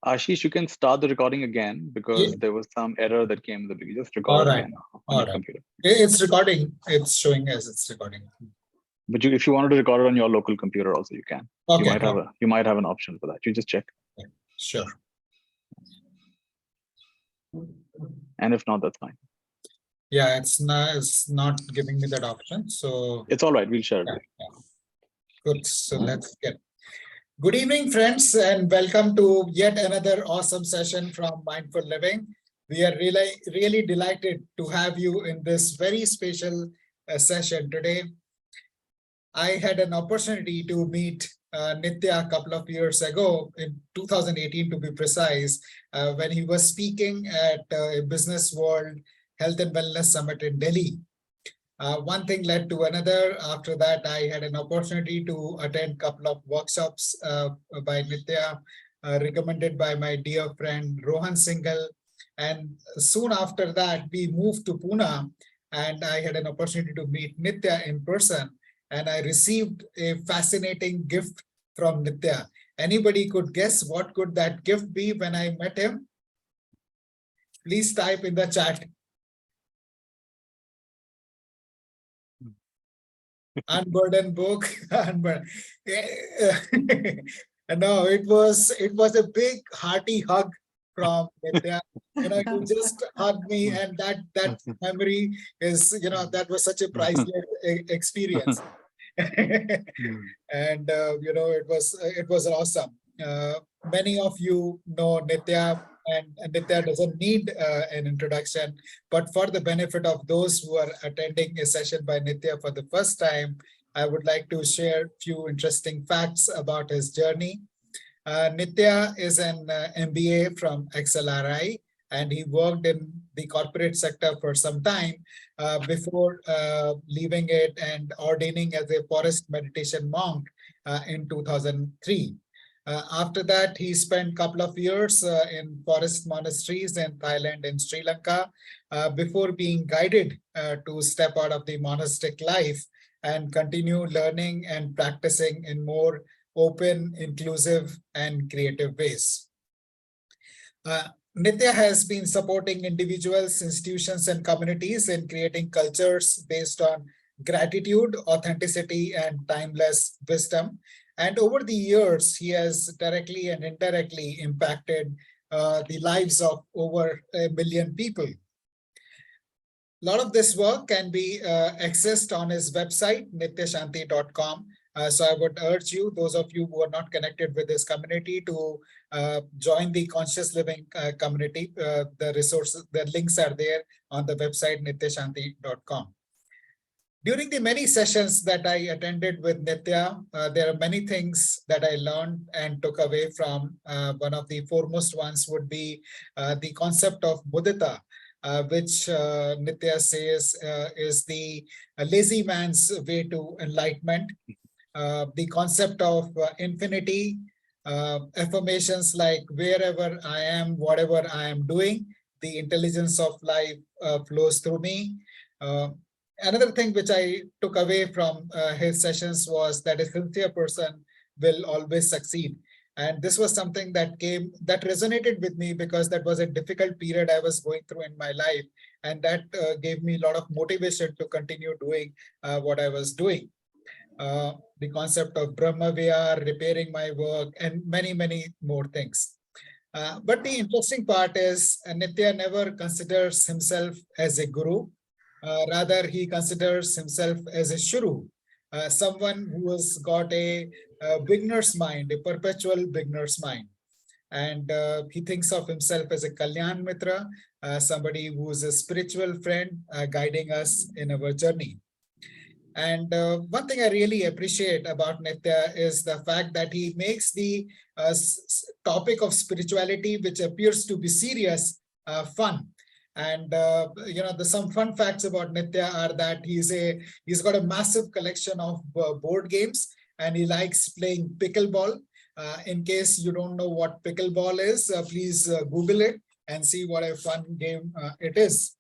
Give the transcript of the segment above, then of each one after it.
Ashish, you can start the recording again Yeah. because there was some error that came in the beginning. Just record All it right. again on All your right. computer. It's recording. It's showing as it's recording. But if you wanted to record it on your local computer, also you can. Okay. You might have an option for that. You just check, Okay. Sure. and if not, that's fine. Yeah, it's not giving me that option. So It's all right. We'll share it yeah, later. yeah. Good. So let's get. Good evening, friends, and welcome to yet another awesome session from Mindful Living. We are really delighted to have you in this very special session today. I had an opportunity to meet Nithya a couple of years ago, in 2018 to be precise, when he was speaking at a Business World Health and Wellness Summit in Delhi. One thing led to another. After that, I had an opportunity to attend a couple of workshops by Nithya, recommended by my dear friend Rohan Singhal. And soon after that, we moved to Pune, and I had an opportunity to meet Nithya in person. And I received a fascinating gift from Nithya. Anybody could guess what could that gift be when I met him? Please type in the chat. Unburden book. No, it was a big hearty hug from Nithya. You just hugged me, and that memory is, that was such a priceless experience. And it was awesome. Many of you know Nithya, and Nithya doesn't need an introduction, but for the benefit of those who are attending a session by Nithya for the first time, I would like to share a few interesting facts about his journey. Nithya is an MBA from XLRI, and he worked in the corporate sector for some time before leaving it and ordaining as a forest meditation monk in 2003. After that, he spent a couple of years in forest monasteries in Thailand and Sri Lanka before being guided to step out of the monastic life and continue learning and practicing in more open, inclusive, and creative ways. Uh, Nithya has been supporting individuals, institutions, and communities in creating cultures based on gratitude, authenticity, and timeless wisdom. And over the years, he has directly and indirectly impacted the lives of over 1 million people. A lot of this work can be accessed on his website, nithyashanti.com. So I would urge you, those of you who are not connected with this community, to join the Conscious Living community. The resources, the links are there on the website, nithyashanti.com. During the many sessions that I attended with Nithya, there are many things that I learned and took away from. One of the foremost ones would be the concept of mudita, which Nithya says is the lazy man's way to enlightenment. The concept of infinity, affirmations like wherever I am, whatever I am doing, the intelligence of life flows through me. Uh, Another thing which I took away from his sessions was that a sincere person will always succeed. And this was something that resonated with me because that was a difficult period I was going through in my life. And that gave me a lot of motivation to continue doing what I was doing. The concept of Brahma Vihar, repairing my work, and many, many more things. But the interesting part is Nithya never considers himself as a guru. Rather, he considers himself as a shuru, someone who has got a beginner's mind, a perpetual beginner's mind. And he thinks of himself as a Kalyan Mitra, somebody who is a spiritual friend guiding us in our journey. And one thing I really appreciate about Nithya is the fact that he makes the topic of spirituality, which appears to be serious, fun. And some fun facts about Nithya are that he's got a massive collection of board games, and he likes playing pickleball. In case you don't know what pickleball is, please Google it and see what a fun game it is.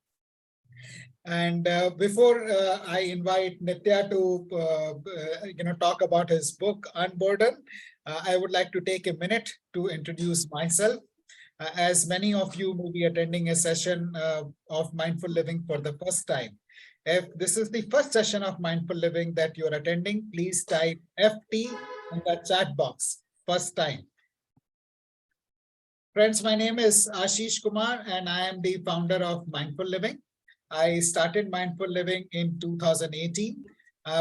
And before I invite Nithya to talk about his book Unburden, I would like to take a minute to introduce myself. as many of you may be attending a session of mindful living for the first time. If this is the first session of mindful living that you're attending, please type FT in the chat box. First time. Friends, my name is Ashish Kumar and I am the founder of Mindful Living. I started Mindful Living in 2018.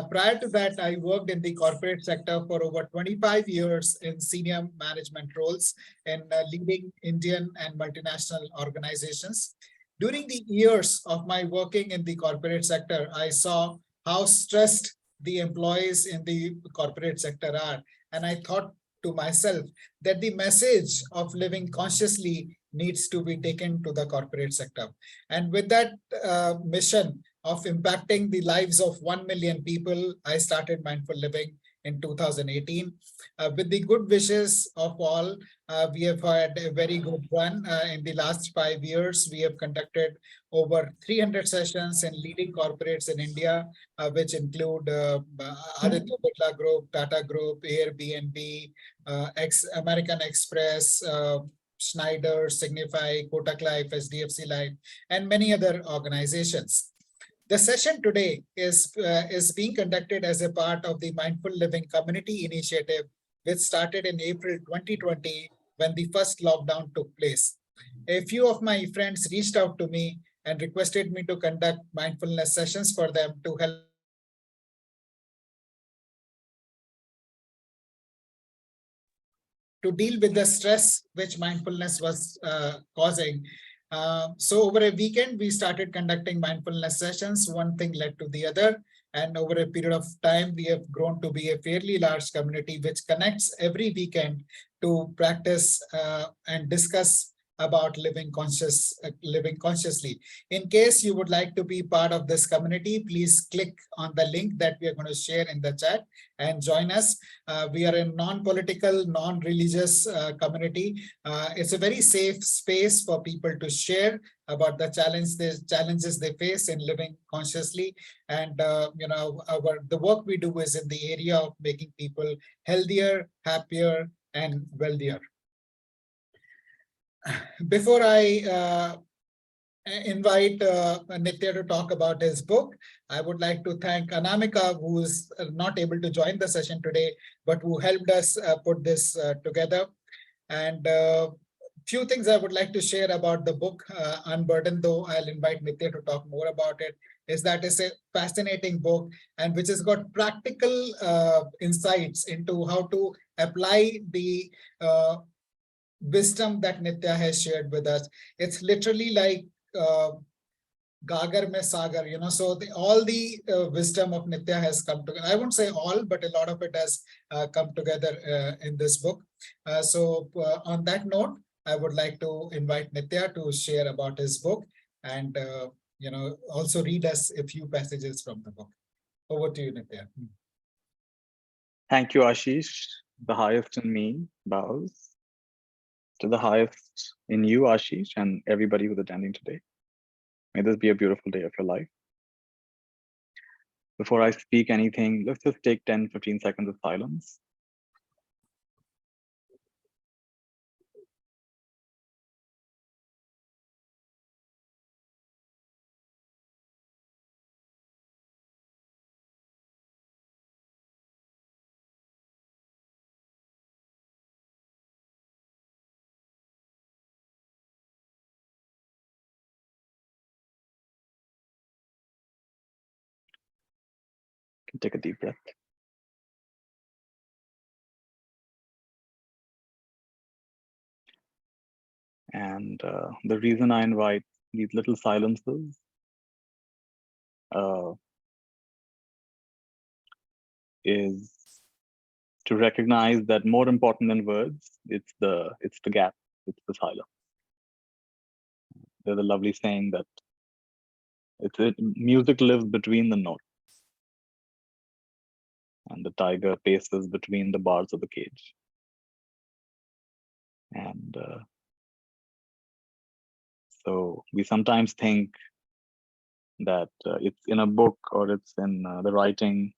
Prior to that, I worked in the corporate sector for over 25 years in senior management roles in leading Indian and multinational organizations. During the years of my working in the corporate sector, I saw how stressed the employees in the corporate sector are. And I thought to myself that the message of living consciously needs to be taken to the corporate sector. And with that mission of impacting the lives of 1 million people, I started Mindful Living in 2018. With the good wishes of all, we have had a very good run. In the last 5 years, we have conducted over 300 sessions in leading corporates in India, which include Aditya Birla Group, Tata Group, Airbnb, American Express, Schneider, Signify, Kotak Life, SDFC Life, and many other organizations. The session today is being conducted as a part of the Mindful Living Community Initiative, which started in April 2020 when the first lockdown took place. A few of my friends reached out to me and requested me to conduct mindfulness sessions for them to help to deal with the stress which mindfulness was causing. So over a weekend, we started conducting mindfulness sessions. One thing led to the other. And over a period of time, we have grown to be a fairly large community which connects every weekend to practice and discuss about living consciously. In case you would like to be part of this community, please click on the link that we are going to share in the chat and join us. We are a non-political, non-religious community. It's a very safe space for people to share about the challenges they face in living consciously. And the work we do is in the area of making people healthier, happier, and wealthier. Before I invite Nithya to talk about his book, I would like to thank Anamika, who is not able to join the session today, but who helped us put this together. And few things I would like to share about the book, Unburden, though I'll invite Nithya to talk more about it, is that it's a fascinating book and which has got practical insights into how to apply the wisdom that Nithya has shared with us. It's literally like Gagar mein Sagar, so all the wisdom of Nithya has come together. I won't say all, but a lot of it has come together in this book. So on that note, I would like to invite Nithya to share about his book and also read us a few passages from the book. Over to you, Nithya. Thank you, Ashish. The highest in me bows to the highest in you, Ashish, and everybody who's attending today. May this be a beautiful day of your life. Before I speak anything, let's just take 10-15 seconds of silence. Take a deep breath. And the reason I invite these little silences is to recognize that more important than words, it's the gap, it's the silence. There's a lovely saying that music lives between the notes, and the tiger paces between the bars of the cage. And so we sometimes think that it's in a book or it's in the writing,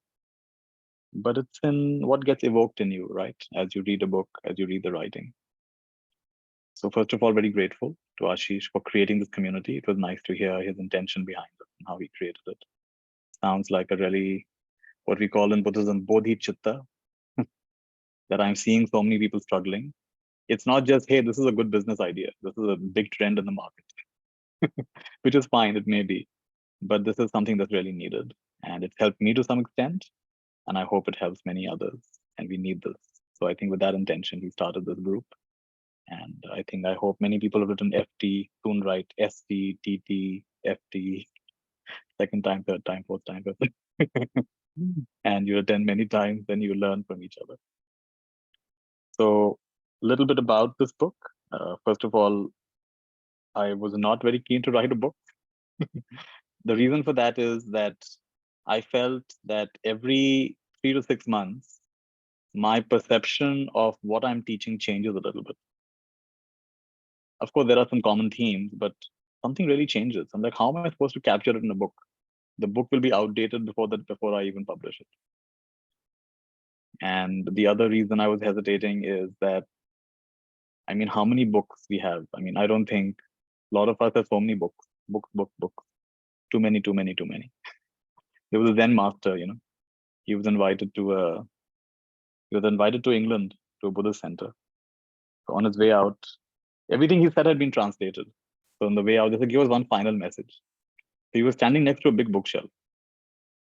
but it's in what gets evoked in you, right? As you read a book, as you read the writing. So first of all, very grateful to Ashish for creating this community. It was nice to hear his intention behind it and how he created it. Sounds like a really, what we call in Buddhism, bodhicitta, that I'm seeing so many people struggling. It's not just, hey, this is a good business idea. This is a big trend in the market, which is fine, it may be. But this is something that's really needed. And it's helped me to some extent. And I hope it helps many others. And we need this. So I think with that intention, he started this group. And I hope many people have written FT, soon write ST, TT, FT, second time, third time, fourth time, fifth. And you attend many times, then you learn from each other. So a little bit about this book. First of all, I was not very keen to write a book. The reason for that is that I felt that every 3 to 6 months, my perception of what I'm teaching changes a little bit. Of course, there are some common themes, but something really changes. I'm like, how am I supposed to capture it in a book? The book will be outdated before I even publish it. And the other reason I was hesitating is that, I mean, how many books we have? I mean, I don't think a lot of us have so many books, books. Too many, too many, too many. There was a Zen master, he was invited to England to a Buddhist center. So on his way out, everything he said had been translated. So on the way out, they said, give us one final message. So he was standing next to a big bookshelf.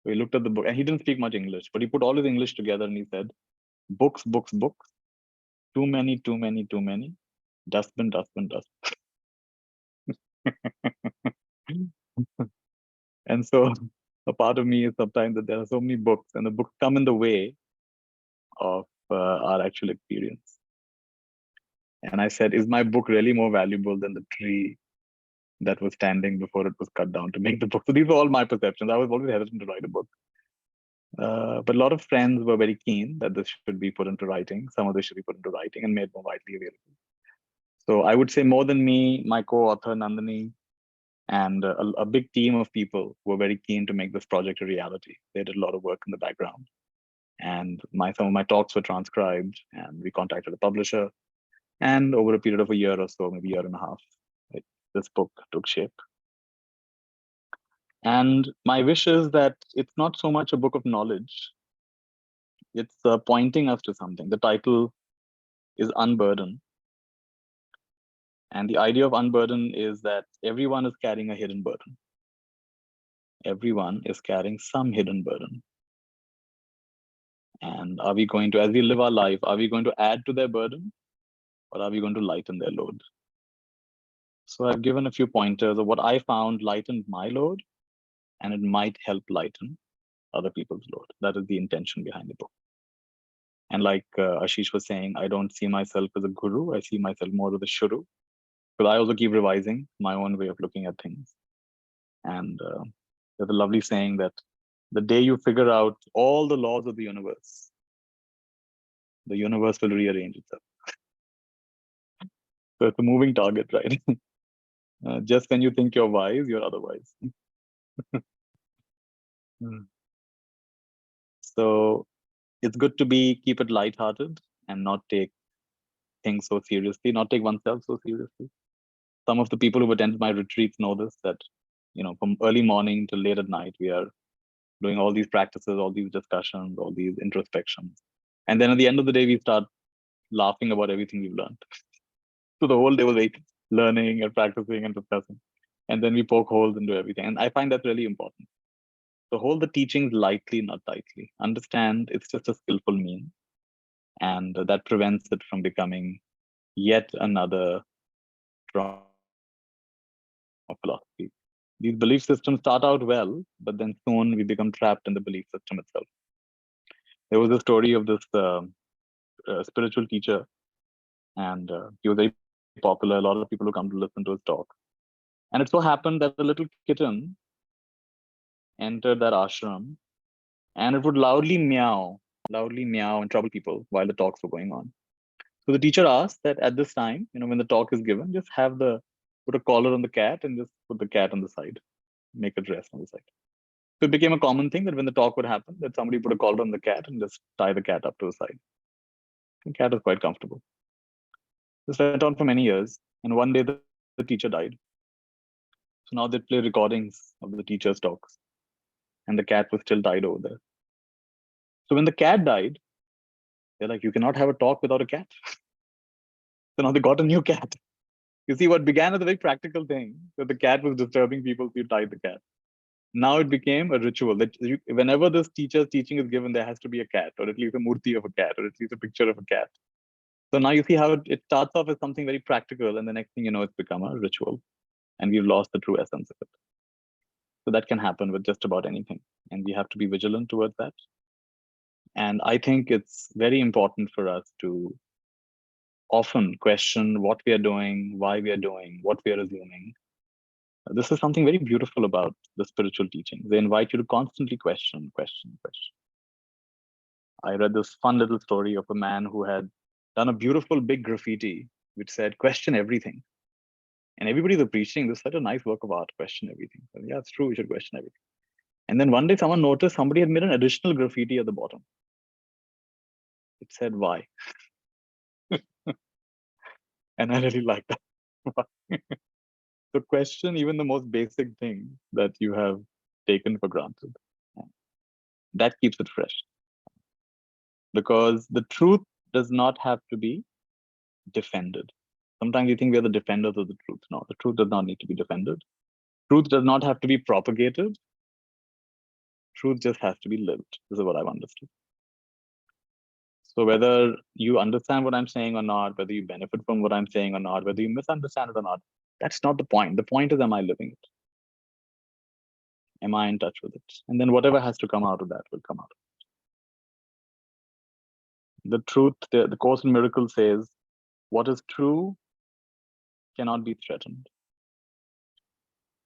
So he looked at the book and he didn't speak much English, but he put all his English together and he said, books, books, books, too many, too many, too many, dustbin, dustbin, dustbin. And so a part of me is sometimes that there are so many books and the books come in the way of our actual experience. And I said, is my book really more valuable than the tree that was standing before it was cut down to make the book? So these were all my perceptions. I was always hesitant to write a book. But a lot of friends were very keen that this should be put into writing. Some of this should be put into writing and made more widely available. So I would say more than me, my co-author Nandini, and a big team of people were very keen to make this project a reality. They did a lot of work in the background. And some of my talks were transcribed and we contacted a publisher. And over a period of a year or so, maybe a year and a half, this book took shape. And my wish is that it's not so much a book of knowledge. It's pointing us to something. The title is Unburden. And the idea of Unburden is that everyone is carrying a hidden burden. Everyone is carrying some hidden burden. And are we going to, as we live our life, are we going to add to their burden or are we going to lighten their load? So I've given a few pointers of what I found lightened my load, and it might help lighten other people's load. That is the intention behind the book. And like Ashish was saying, I don't see myself as a guru. I see myself more as a shuru. Because I also keep revising my own way of looking at things. And there's a lovely saying that the day you figure out all the laws of the universe will rearrange itself. So it's a moving target, right? Just when you think you're wise, you're otherwise. So it's good to keep it lighthearted and not take things so seriously, not take oneself so seriously. Some of the people who've attended my retreats know this, that, from early morning till late at night, we are doing all these practices, all these discussions, all these introspections. And then at the end of the day, we start laughing about everything we've learned. So the whole day was like learning and practicing and discussing. And then we poke holes into everything. And I find that really important. So hold the teachings lightly, not tightly. Understand it's just a skillful means. And that prevents it from becoming yet another form of philosophy. These belief systems start out well, but then soon we become trapped in the belief system itself. There was a story of this spiritual teacher, and he was very popular. A lot of people who come to listen to his talk. And it so happened that a little kitten entered that ashram, and it would loudly meow and trouble people while the talks were going on. So the teacher asked that at this time, when the talk is given, just put a collar on the cat and just put the cat on the side, make it rest on the side. So it became a common thing that when the talk would happen, that somebody put a collar on the cat and just tie the cat up to the side. The cat is quite comfortable. This went on for many years. And one day the teacher died. So now they play recordings of the teacher's talks. And the cat was still died over there. So when the cat died, they're like, you cannot have a talk without a cat. So now they got a new cat. You see, what began as a very practical thing, that the cat was disturbing people, so you tied the cat. Now it became a ritual that whenever this teacher's teaching is given, there has to be a cat, or at least a murti of a cat, or at least a picture of a cat. So now you see how it starts off as something very practical, and the next thing you know, it's become a ritual, and we've lost the true essence of it. So that can happen with just about anything, and we have to be vigilant towards that. And I think it's very important for us to often question what we are doing, why we are doing, what we are assuming. This is something very beautiful about the spiritual teachings. They invite you to constantly question. I read this fun little story of a man who had done a beautiful big graffiti which said, question everything. And everybody's appreciating this, such a nice work of art, question everything. So, yeah, it's true, we should question everything. And then one day someone noticed somebody had made an additional graffiti at the bottom. It said, why? And I really like that. So question even the most basic thing that you have taken for granted. That keeps it fresh. Because the truth does not have to be defended. Sometimes you think we are the defenders of the truth. No, the truth does not need to be defended. Truth does not have to be propagated. Truth just has to be lived. This is what I've understood. So whether you understand what I'm saying or not, whether you benefit from what I'm saying or not, whether you misunderstand it or not, that's not the point. The point is, am I living it? Am I in touch with it? And then whatever has to come out of that will come out. The truth, the Course in Miracles says, what is true cannot be threatened.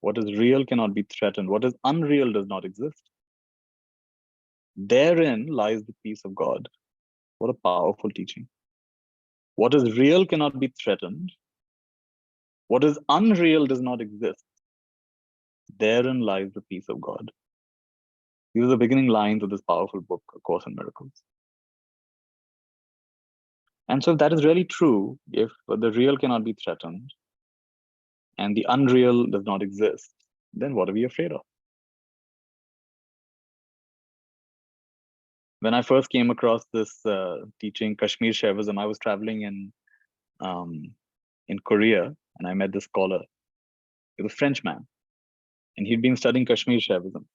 What is real cannot be threatened. What is unreal does not exist. Therein lies the peace of God. What a powerful teaching. What is real cannot be threatened. What is unreal does not exist. Therein lies the peace of God. These are the beginning lines of this powerful book, A Course in Miracles. And so if that is really true, if the real cannot be threatened and the unreal does not exist, then what are we afraid of? When I first came across this teaching, Kashmir Shaivism, I was traveling in Korea, and I met this scholar. He was a French man, and he'd been studying Kashmir Shaivism.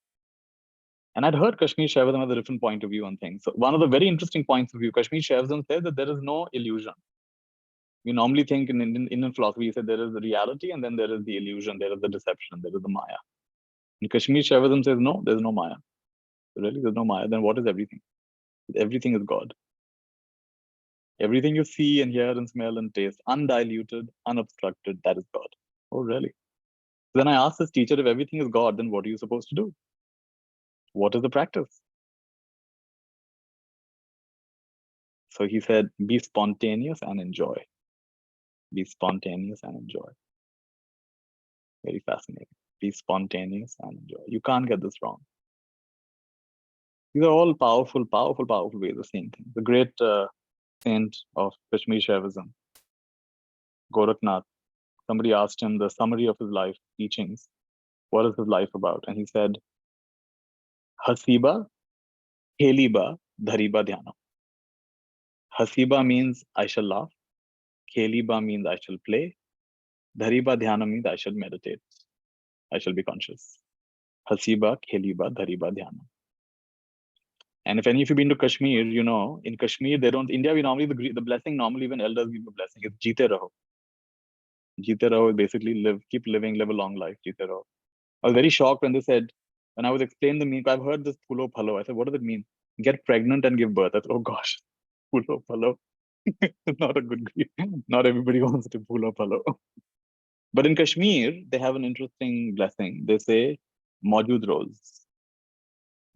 And I'd heard Kashmir Shaivism has a different point of view on things. So one of the very interesting points of view, Kashmir Shaivism says that there is no illusion. We normally think in Indian philosophy, you say there is the reality, and then there is the illusion, there is the deception, there is the Maya. And Kashmir Shaivism says, no, there's no Maya. Really, there's no Maya. Then what is everything? Everything is God. Everything you see and hear and smell and taste, undiluted, unobstructed, that is God. Oh, really? Then I asked this teacher, if everything is God, then what are you supposed to do? What is the practice? So he said, be spontaneous and enjoy. Be spontaneous and enjoy. Very fascinating. Be spontaneous and enjoy. You can't get this wrong. These are all powerful, powerful, powerful ways of seeing things. The great saint of Kashmir Shaivism, Gorakhnath, somebody asked him the summary of his life teachings. What is his life about? And he said, Hasiba, Kheliba, Dhariba Dhyana. Hasiba means I shall laugh. Kheliba means I shall play. Dhariba Dhyana means I shall meditate. I shall be conscious. Hasiba, Kheliba, Dhariba Dhyana. And if any of you been to Kashmir, you know, in Kashmir, they don't, India, we normally, the blessing, normally when elders give a blessing, is Jeete Raho. Jeete Raho is basically keep living, live a long life, Jeete Raho. I was very shocked when they said, when I was explaining the meaning, I've heard this Pulo Phalo. I said, what does it mean? Get pregnant and give birth. I said, oh gosh, Pulo Phalo. It's not a good grief. Not everybody wants to Pulo Phalo. But in Kashmir, they have an interesting blessing. They say, Maujud Rose.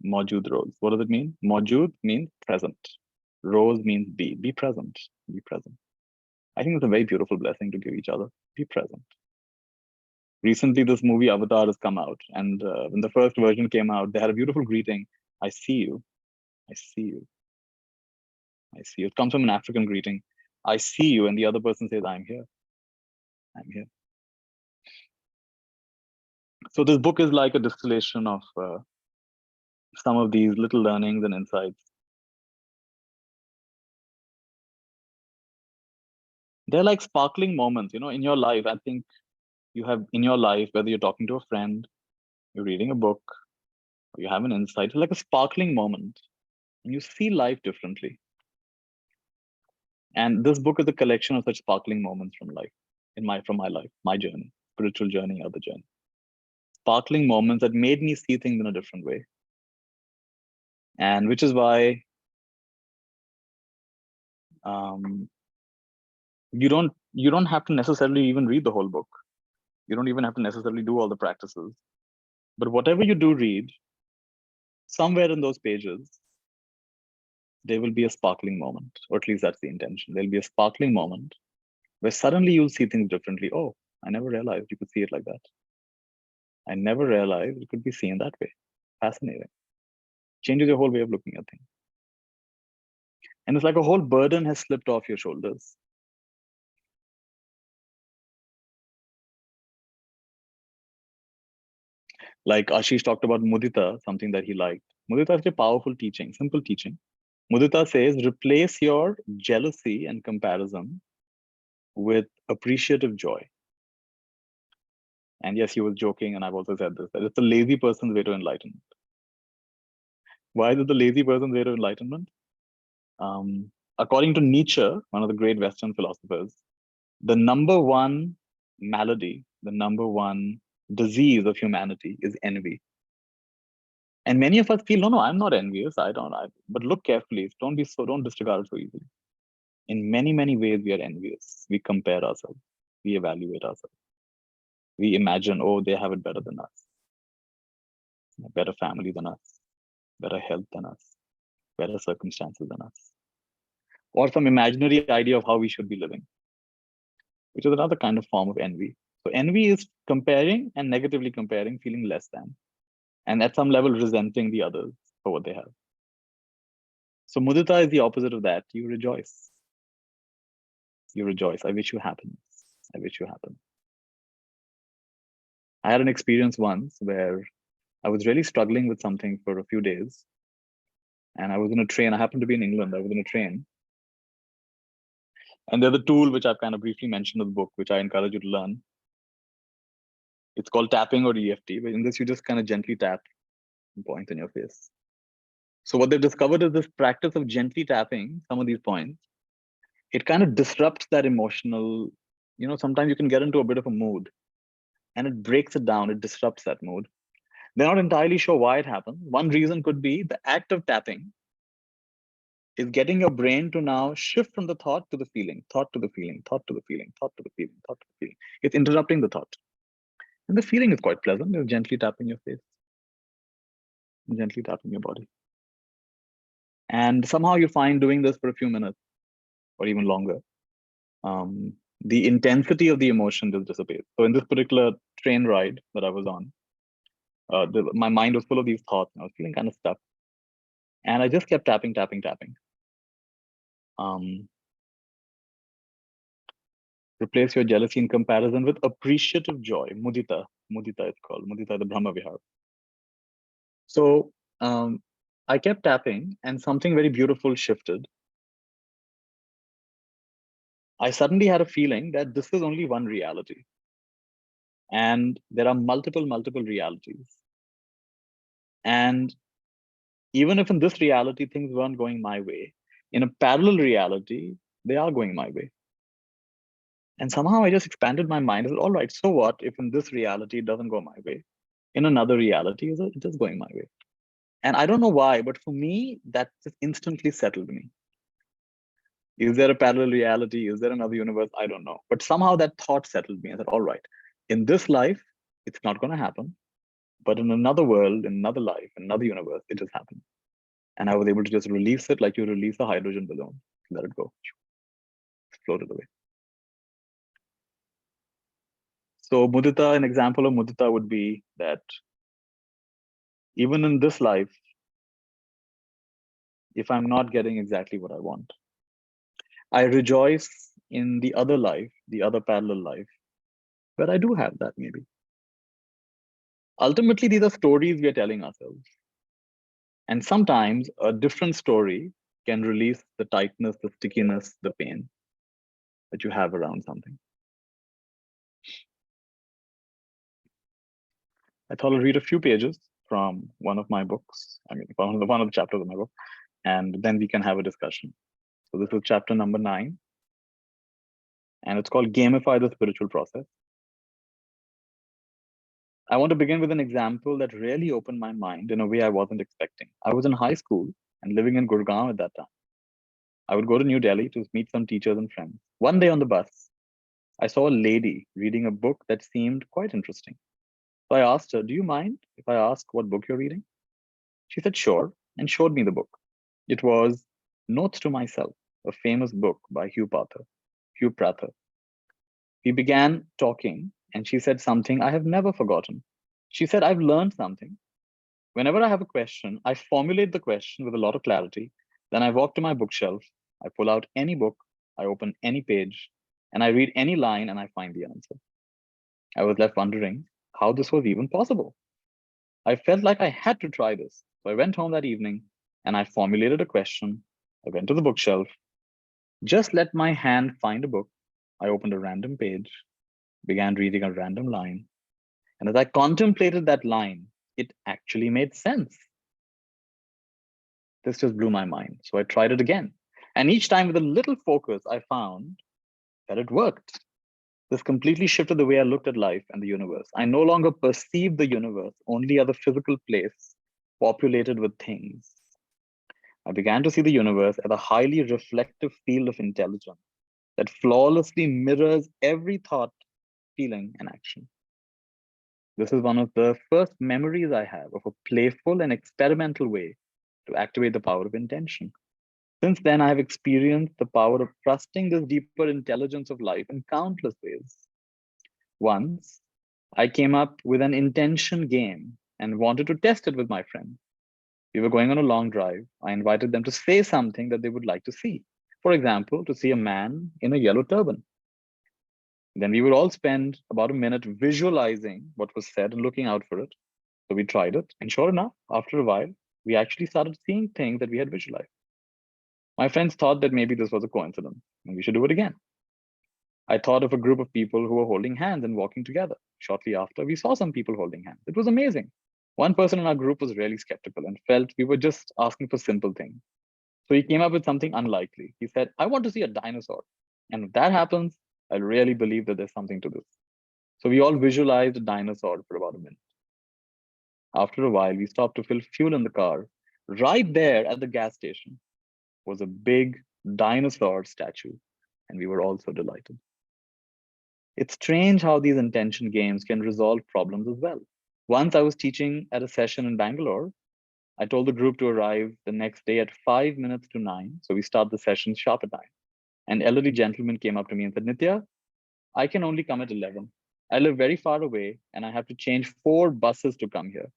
Maujud Rose. What does it mean? Maujud means present. Rose means be. Be present. Be present. I think it's a very beautiful blessing to give each other. Be present. Recently, this movie Avatar has come out. And when the first version came out, they had a beautiful greeting. I see you. I see you. I see you. It comes from an African greeting. I see you, and the other person says, I'm here. I'm here. So this book is like a distillation of some of these little learnings and insights. They're like sparkling moments, in your life. I think you have in your life, whether you're talking to a friend, you're reading a book, or you have an insight, it's like a sparkling moment, and you see life differently. And this book is a collection of such sparkling moments from life, from my life, my journey, spiritual journey, other journey. Sparkling moments that made me see things in a different way. And which is why you don't have to necessarily even read the whole book. You don't even have to necessarily do all the practices. But whatever you do read, somewhere in those pages, there will be a sparkling moment, or at least that's the intention. There'll be a sparkling moment where suddenly you'll see things differently. Oh, I never realized you could see it like that. I never realized it could be seen that way. Fascinating. Changes your whole way of looking at things. And it's like a whole burden has slipped off your shoulders. Like Ashish talked about mudita, something that he liked. Mudita is a powerful teaching, simple teaching. Mudita says, replace your jealousy and comparison with appreciative joy. And yes, he was joking, and I've also said this, that it's the lazy person's way to enlightenment. Why is it the lazy person's way to enlightenment? According to Nietzsche, one of the great Western philosophers, the number one malady, the number one disease of humanity is envy. And many of us feel, no, I'm not envious. But look carefully. Don't disregard it so easily. In many, many ways, we are envious. We compare ourselves. We evaluate ourselves. We imagine, oh, they have it better than us. A better family than us. Better health than us. Better circumstances than us. Or some imaginary idea of how we should be living, which is another kind of form of envy. So envy is comparing and negatively comparing, feeling less than, and at some level resenting the others for what they have. So mudita is the opposite of that. You rejoice. You rejoice. I wish you happiness. I wish you happiness. I had an experience once where I was really struggling with something for a few days. And I was in a train. I happened to be in England. I was in a train. And there's a tool which I've kind of briefly mentioned in the book, which I encourage you to learn. It's called tapping or EFT. But in this, you just kind of gently tap points in your face. So what they've discovered is this practice of gently tapping some of these points. It kind of disrupts that emotional, sometimes you can get into a bit of a mood and it breaks it down. It disrupts that mood. They're not entirely sure why it happens. One reason could be the act of tapping is getting your brain to now shift from the thought to the feeling, thought to the feeling, thought to the feeling, thought to the feeling, thought to the feeling. It's interrupting the thought. And the feeling is quite pleasant. You're gently tapping your face, gently tapping your body. And somehow you find doing this for a few minutes or even longer, the intensity of the emotion just dissipates. So in this particular train ride that I was on, my mind was full of these thoughts and I was feeling kind of stuck. And I just kept tapping, tapping, tapping. Replace your jealousy and comparison with appreciative joy. Mudita. Mudita is called. Mudita, the Brahma Vihar. So I kept tapping and something very beautiful shifted. I suddenly had a feeling that this is only one reality. And there are multiple realities. And even if in this reality things weren't going my way, in a parallel reality, they are going my way. And somehow I just expanded my mind. I said, all right, so what if in this reality it doesn't go my way? In another reality, it is going my way. And I don't know why, but for me, that just instantly settled me. Is there a parallel reality? Is there another universe? I don't know. But somehow that thought settled me. I said, all right, in this life, it's not going to happen. But in another world, in another life, in another universe, it just happened. And I was able to just release it like you release a hydrogen balloon. Let it go. Floated away. So mudita, an example of mudita would be that even in this life, if I'm not getting exactly what I want, I rejoice in the other life, the other parallel life, where I do have that maybe. Ultimately, these are stories we are telling ourselves. And sometimes a different story can release the tightness, the stickiness, the pain that you have around something. I thought I'll read a few pages from one of my books. I mean, one of the chapters of my book, and then we can have a discussion. So this is chapter number 9, and it's called Gamify the Spiritual Process. I want to begin with an example that really opened my mind in a way I wasn't expecting. I was in high school and living in Gurgaon at that time. I would go to New Delhi to meet some teachers and friends. One day on the bus, I saw a lady reading a book that seemed quite interesting. So I asked her, "Do you mind if I ask what book you're reading?" She said, "Sure," and showed me the book. It was Notes to Myself, a famous book by Hugh Prather. Hugh Prather. We began talking, and she said something I have never forgotten. She said, "I've learned something. Whenever I have a question, I formulate the question with a lot of clarity. Then I walk to my bookshelf, I pull out any book, I open any page, and I read any line and I find the answer." I was left wondering how this was even possible. I felt like I had to try this. So I went home that evening and I formulated a question. I went to the bookshelf, just let my hand find a book. I opened a random page, began reading a random line. And as I contemplated that line, it actually made sense. This just blew my mind. So I tried it again. And each time with a little focus, I found that it worked. This completely shifted the way I looked at life and the universe. I no longer perceived the universe only as a physical place populated with things. I began to see the universe as a highly reflective field of intelligence that flawlessly mirrors every thought, feeling, and action. This is one of the first memories I have of a playful and experimental way to activate the power of intention. Since then, I have experienced the power of trusting this deeper intelligence of life in countless ways. Once, I came up with an intention game and wanted to test it with my friends. We were going on a long drive. I invited them to say something that they would like to see. For example, to see a man in a yellow turban. Then we would all spend about a minute visualizing what was said and looking out for it. So we tried it. And sure enough, after a while, we actually started seeing things that we had visualized. My friends thought that maybe this was a coincidence and we should do it again. I thought of a group of people who were holding hands and walking together. Shortly after, we saw some people holding hands. It was amazing. One person in our group was really skeptical and felt we were just asking for simple things. So he came up with something unlikely. He said, "I want to see a dinosaur. And if that happens, I really believe that there's something to this." So we all visualized a dinosaur for about a minute. After a while, we stopped to fill fuel in the car. Right there at the gas station was a big dinosaur statue, and we were all so delighted. It's strange how these intention games can resolve problems as well. Once I was teaching at a session in Bangalore. I told the group to arrive the next day at 5 minutes to 9. So we start the session sharp at 9. An elderly gentleman came up to me and said, "Nithya, I can only come at 11. I live very far away and I have to change 4 buses to come here.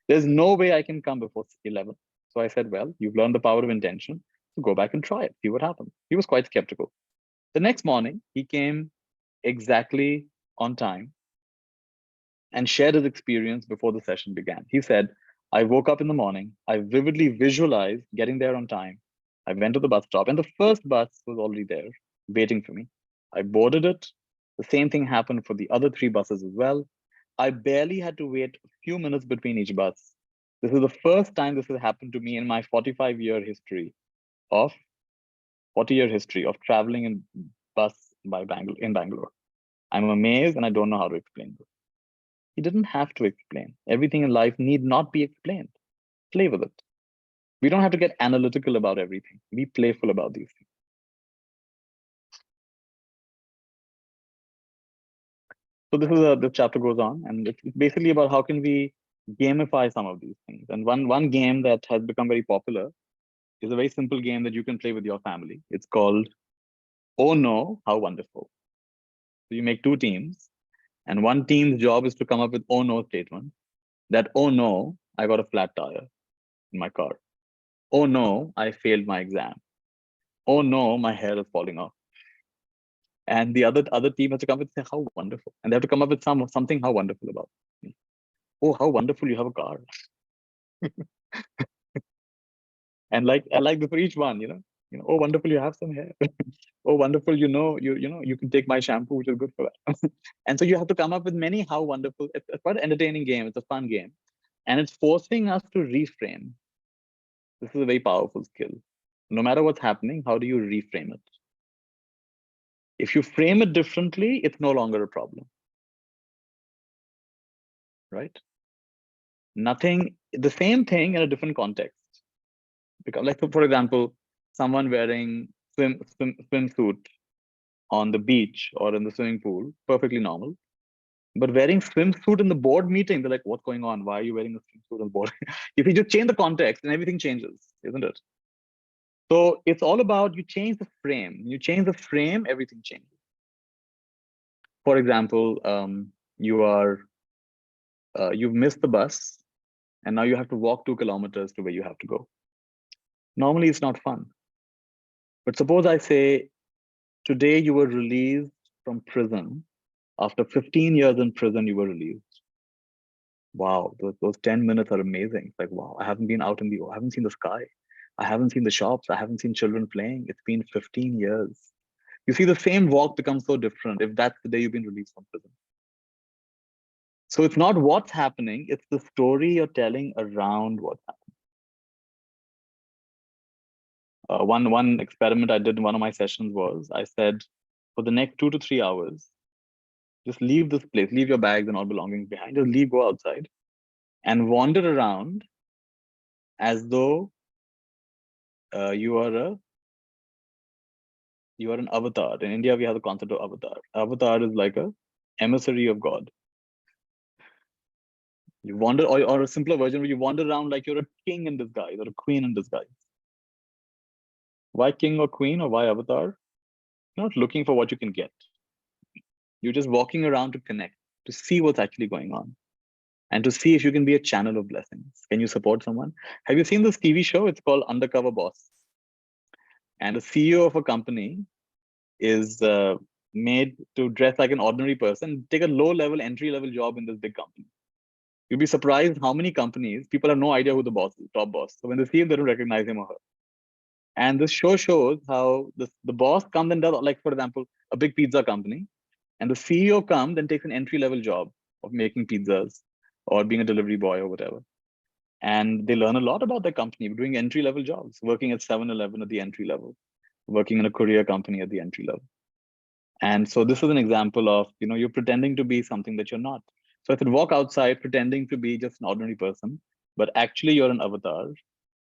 There's no way I can come before 11. So I said, "Well, you've learned the power of intention. So go back and try it. See what happens." He was quite skeptical. The next morning, he came exactly on time and shared his experience before the session began. He said, "I woke up in the morning. I vividly visualized getting there on time. I went to the bus stop, and the first bus was already there, waiting for me. I boarded it. The same thing happened for the other 3 buses as well. I barely had to wait a few minutes between each bus. This is the first time this has happened to me in my of 40-year history of traveling in bus in Bangalore. I'm amazed and I don't know how to explain this." He didn't have to explain. Everything in life need not be explained. Play with it. We don't have to get analytical about everything. Be playful about these things. So this chapter goes on, and it's basically about how can we gamify some of these things. And one game that has become very popular is a very simple game that you can play with your family. It's called "Oh No, How Wonderful." So you make 2 teams, and one team's job is to come up with "Oh No" statement. That "Oh no, I got a flat tire in my car. Oh no, I failed my exam." oh no, my hair is falling off. And the other team has to come with say, how wonderful. And they have to come up with something how wonderful about me. Oh, how wonderful you have a car. And like for each one, oh wonderful you have some hair. Oh wonderful, you can take my shampoo, which is good for that. And so you have to come up with many how wonderful. It's quite an entertaining game. It's a fun game. And it's forcing us to reframe. This is a very powerful skill. No matter what's happening, how do you reframe it? If you frame it differently, it's no longer a problem, right? Nothing, the same thing in a different context. Because, like, for example, someone wearing swimsuit on the beach or in the swimming pool, perfectly normal. But wearing swimsuit in the board meeting, they're like, what's going on? Why are you wearing a swimsuit on the board? If you just change the context, and everything changes, isn't it? So it's all about you change the frame. You change the frame, everything changes. For example, you've missed the bus, and now you have to walk 2 kilometers to where you have to go. Normally, it's not fun. But suppose I say, today you were released from prison. After 15 years in prison, you were released. Wow, those 10 minutes are amazing. It's like, wow, I haven't been out I haven't seen the sky. I haven't seen the shops. I haven't seen children playing. It's been 15 years. You see, the same walk becomes so different if that's the day you've been released from prison. So it's not what's happening, it's the story you're telling around what's happening. One experiment I did in one of my sessions was, I said, for the next 2 to 3 hours, just leave this place, leave your bags and all belongings behind, just leave, go outside and wander around as though you are an avatar. In India, we have the concept of avatar. Avatar is like a emissary of God. You wander, or a simpler version where you wander around like you're a king in disguise or a queen in disguise. Why king or queen or why avatar? You're not looking for what you can get. You're just walking around to connect, to see what's actually going on, and to see if you can be a channel of blessings. Can you support someone? Have you seen this TV show? It's called Undercover Boss. And the CEO of a company is made to dress like an ordinary person, take a low-level, entry-level job in this big company. You'd be surprised how many companies, people have no idea who the boss is, top boss. So when they see him, they don't recognize him or her. And this show shows how the boss comes and does, like, for example, a big pizza company, and the CEO comes and takes an entry-level job of making pizzas or being a delivery boy or whatever. And they learn a lot about their company, doing entry-level jobs, working at 7-Eleven at the entry level, working in a courier company at the entry level. And so this is an example of, you're pretending to be something that you're not. So I could walk outside pretending to be just an ordinary person, but actually you're an avatar.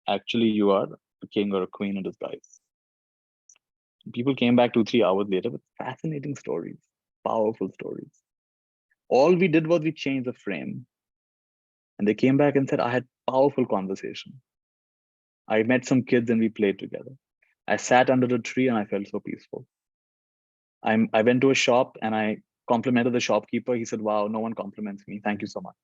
Actually, you are a king or a queen in disguise. People came back 2-3 hours later with fascinating stories, powerful stories. All we did was we changed the frame. And they came back and said, I had powerful conversation. I met some kids and we played together. I sat under a tree and I felt so peaceful. I went to a shop and I complimented the shopkeeper. He said, wow, no one compliments me. Thank you so much.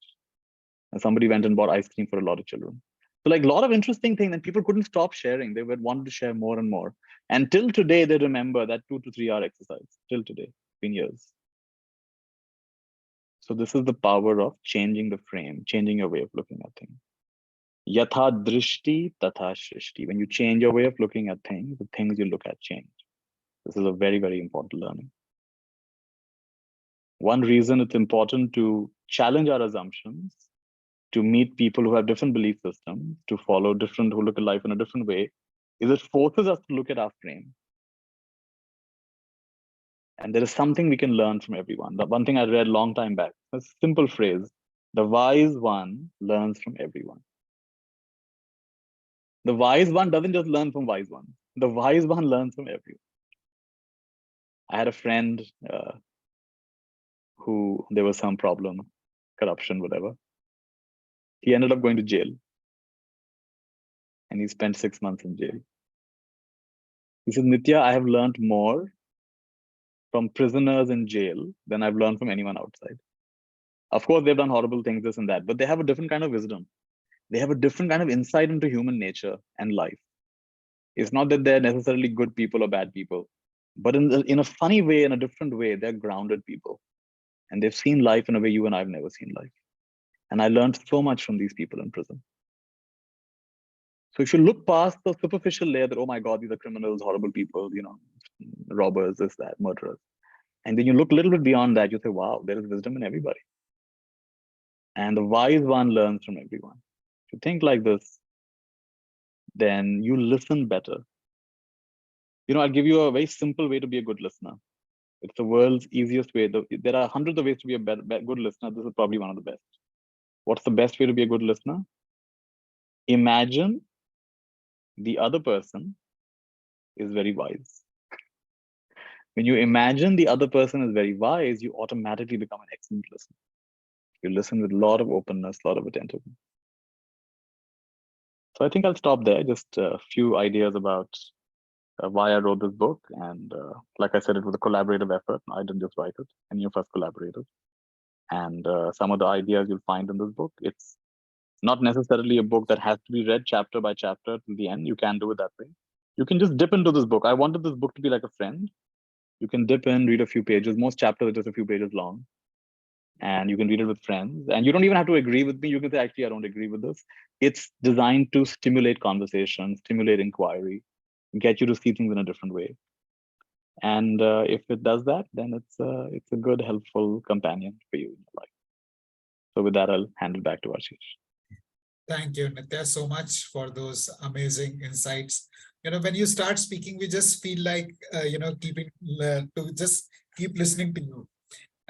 And somebody went and bought ice cream for a lot of children. So, like, a lot of interesting things, and people couldn't stop sharing. They wanted to share more and more. And till today, they remember that 2 to 3 hour exercise. Till today, it's been years. So this is the power of changing the frame, changing your way of looking at things. Yatha drishti tatha shrishti. When you change your way of looking at things, the things you look at change. This is a very, very important learning. One reason it's important to challenge our assumptions, to meet people who have different belief systems, to follow different, who look at life in a different way, is it forces us to look at our frame. And there is something we can learn from everyone. The one thing I read a long time back, a simple phrase, the wise one learns from everyone. The wise one doesn't just learn from wise one. The wise one learns from everyone. I had a friend who there was some problem, corruption, whatever. He ended up going to jail. And he spent 6 months in jail. He said, Nithya, I have learned more from prisoners in jail than I've learned from anyone outside. Of course, they've done horrible things, this and that, but they have a different kind of wisdom. They have a different kind of insight into human nature and life. It's not that they're necessarily good people or bad people, but in a funny way, in a different way, they're grounded people. And they've seen life in a way you and I've never seen life. And I learned so much from these people in prison. So if you look past the superficial layer that, oh my God, these are criminals, horrible people, robbers, this, that, murderers. And then you look a little bit beyond that, you say, wow, there is wisdom in everybody. And the wise one learns from everyone. If you think like this, then you listen better. I'll give you a very simple way to be a good listener. It's the world's easiest way. There are hundreds of ways to be a good listener. This is probably one of the best. What's the best way to be a good listener? Imagine the other person is very wise. When you imagine the other person is very wise, you automatically become an excellent listener. You listen with a lot of openness, a lot of attentiveness. So I think I'll stop there. Just a few ideas about why I wrote this book. And like I said, it was a collaborative effort. I didn't just write it. Many of us collaborated. And some of the ideas you'll find in this book, it's not necessarily a book that has to be read chapter by chapter till the end. You can do it that way. You can just dip into this book. I wanted this book to be like a friend. You can dip in, read a few pages. Most chapters are just a few pages long. And you can read it with friends. And you don't even have to agree with me. You can say, actually, I don't agree with this. It's designed to stimulate conversation, stimulate inquiry, get you to see things in a different way. And if it does that, then it's a good, helpful companion for you in your life. So with that, I'll hand it back to Ashish. Thank you, Nithya, so much for those amazing insights. When you start speaking, we just feel like, keeping to just keep listening to you.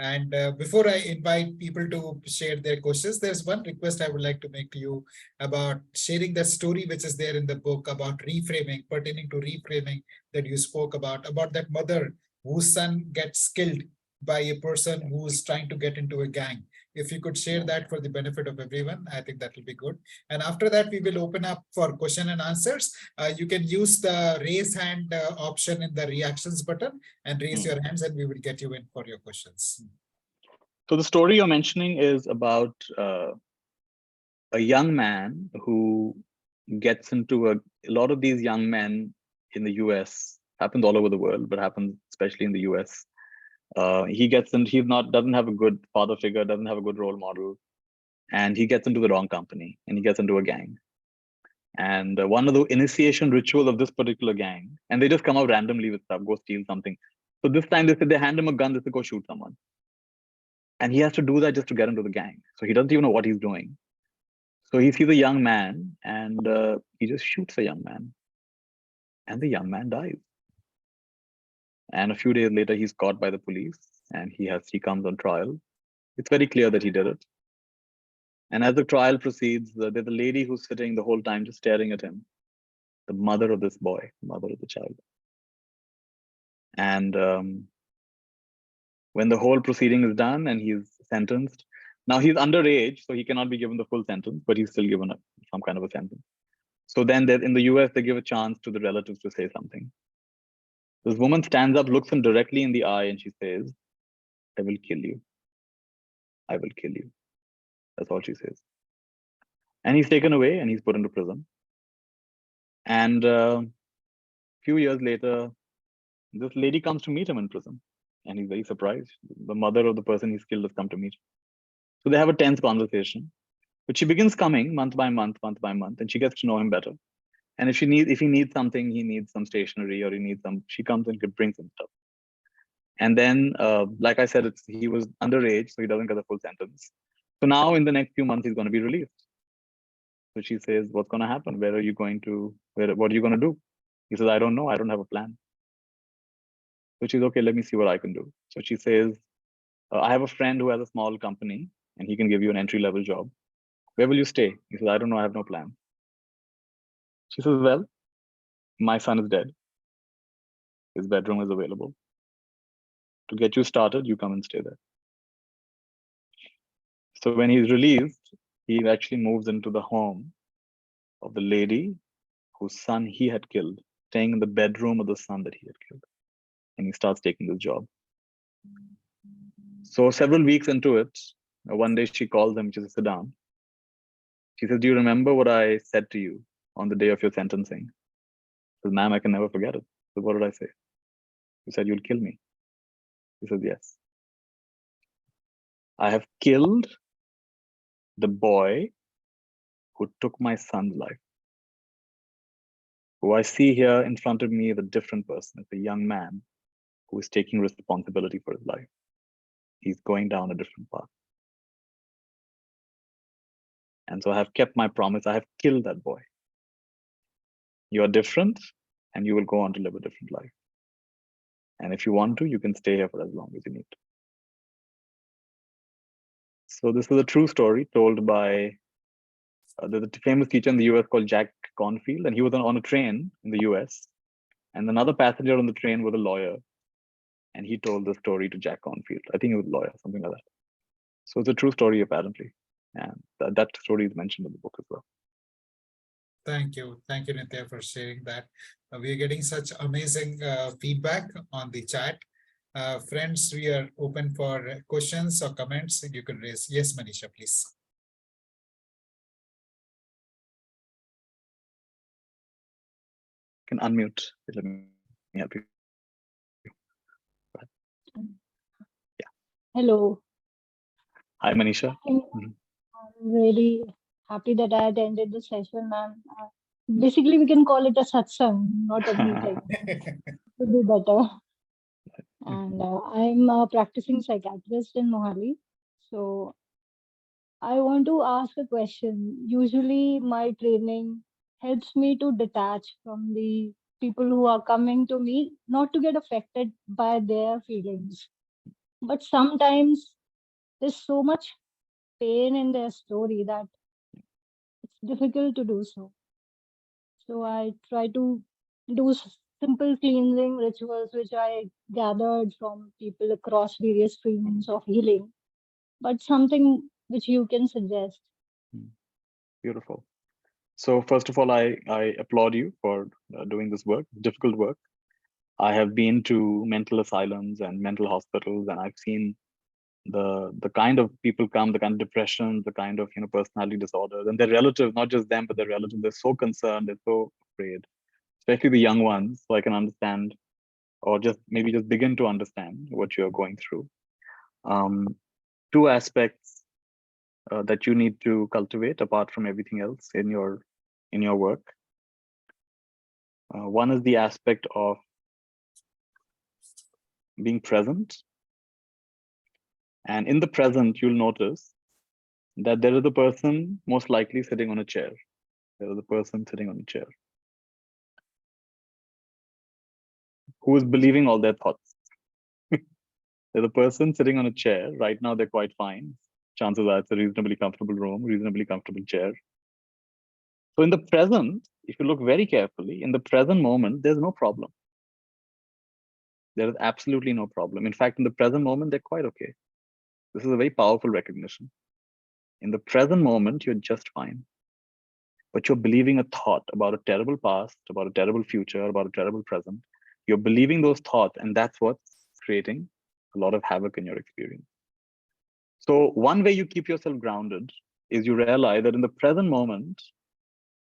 And before I invite people to share their questions, there's one request I would like to make to you about sharing the story which is there in the book about reframing, pertaining to reframing that you spoke about that mother whose son gets killed by a person who's trying to get into a gang. If you could share that for the benefit of everyone, I think that will be good. And after that, we will open up for question and answers. You can use the raise hand option in the reactions button and raise your hands, and we will get you in for your questions. So the story you're mentioning is about a young man who gets into a lot of these young men in the US, happens all over the world, but happens especially in the US. He gets in, doesn't have a good father figure, doesn't have a good role model, and he gets into the wrong company and he gets into a gang. And one of the initiation rituals of this particular gang, and they just come out randomly with stuff, go steal something. So this time they said they hand him a gun, they said go shoot someone. And he has to do that just to get into the gang. So he doesn't even know what he's doing. So he sees a young man and he just shoots a young man. And the young man dies. And a few days later, he's caught by the police and he comes on trial. It's very clear that he did it. And as the trial proceeds, there's a lady who's sitting the whole time just staring at him, the mother of this boy, the mother of the child. And when the whole proceeding is done and he's sentenced, now he's underage, so he cannot be given the full sentence, but he's still given some kind of a sentence. So then in the US, they give a chance to the relatives to say something. This woman stands up, looks him directly in the eye, and she says, I will kill you. I will kill you. That's all she says. And he's taken away and he's put into prison. And a few years later, this lady comes to meet him in prison. And he's very surprised. The mother of the person he's killed has come to meet him. So they have a tense conversation. But she begins coming month by month, and she gets to know him better. And if he needs something, he needs some stationery or she comes and brings him stuff. And then, like I said, he was underage, so he doesn't get the full sentence. So now in the next few months, he's going to be released. So she says, what's going to happen? What are you going to do? He says, I don't know. I don't have a plan. So she's okay, let me see what I can do. So she says, I have a friend who has a small company and he can give you an entry-level job. Where will you stay? He says, I don't know. I have no plan. She says, well, my son is dead. His bedroom is available. To get you started, you come and stay there. So when he's released, he actually moves into the home of the lady whose son he had killed, staying in the bedroom of the son that he had killed. And he starts taking this job. So several weeks into it, one day she calls him, she says, sit down. She says, do you remember what I said to you on the day of your sentencing? said, ma'am, I can never forget it. So what did I say? He said, you'll kill me. He said, yes. I have killed the boy who took my son's life. Who I see here in front of me is a different person. It's a young man who is taking responsibility for his life. He's going down a different path. And so I have kept my promise. I have killed that boy. You are different and you will go on to live a different life. And if you want to, you can stay here for as long as you need to. So this is a true story told by there's a famous teacher in the US called Jack Cornfield, and he was on a train in the US. And another passenger on the train was a lawyer. And he told the story to Jack Cornfield. I think he was a lawyer, something like that. So it's a true story, apparently. And that story is mentioned in the book as well. Thank you, Nithya, for sharing that. We are getting such amazing feedback on the chat. Friends, we are open for questions or comments. You can raise. Yes, Manisha, please. You can unmute. Let me help you. Yeah. Hello. Hi, Manisha. I'm really happy that I attended the session, and basically we can call it a satsang, not a meeting. To be better. And I'm a practicing psychiatrist in Mohali. So I want to ask a question. Usually my training helps me to detach from the people who are coming to me, not to get affected by their feelings. But sometimes there's so much pain in their story that it's difficult to do so. So I try to do simple cleansing rituals, which I gathered from people across various streams of healing, but something which you can suggest. Beautiful. So first of all, I applaud you for doing this work, difficult work. I have been to mental asylums and mental hospitals, and I've seen the kind of people come, the kind of depression, the kind of personality disorders, and their relatives, not just them, but their relatives, they're so concerned, they're so afraid, especially the young ones. So I can understand, or just maybe just begin to understand what you're going through. Two aspects that you need to cultivate apart from everything else in your work. One is the aspect of being present. And in the present, you'll notice that there is a person most likely sitting on a chair. There is a person sitting on a chair who is believing all their thoughts. There's a person sitting on a chair. Right now, they're quite fine. Chances are it's a reasonably comfortable room, reasonably comfortable chair. So in the present, if you look very carefully, in the present moment, there's no problem. There is absolutely no problem. In fact, in the present moment, they're quite okay. This is a very powerful recognition. In the present moment, you're just fine. But you're believing a thought about a terrible past, about a terrible future, about a terrible present. You're believing those thoughts, and that's what's creating a lot of havoc in your experience. So one way you keep yourself grounded is you realize that in the present moment,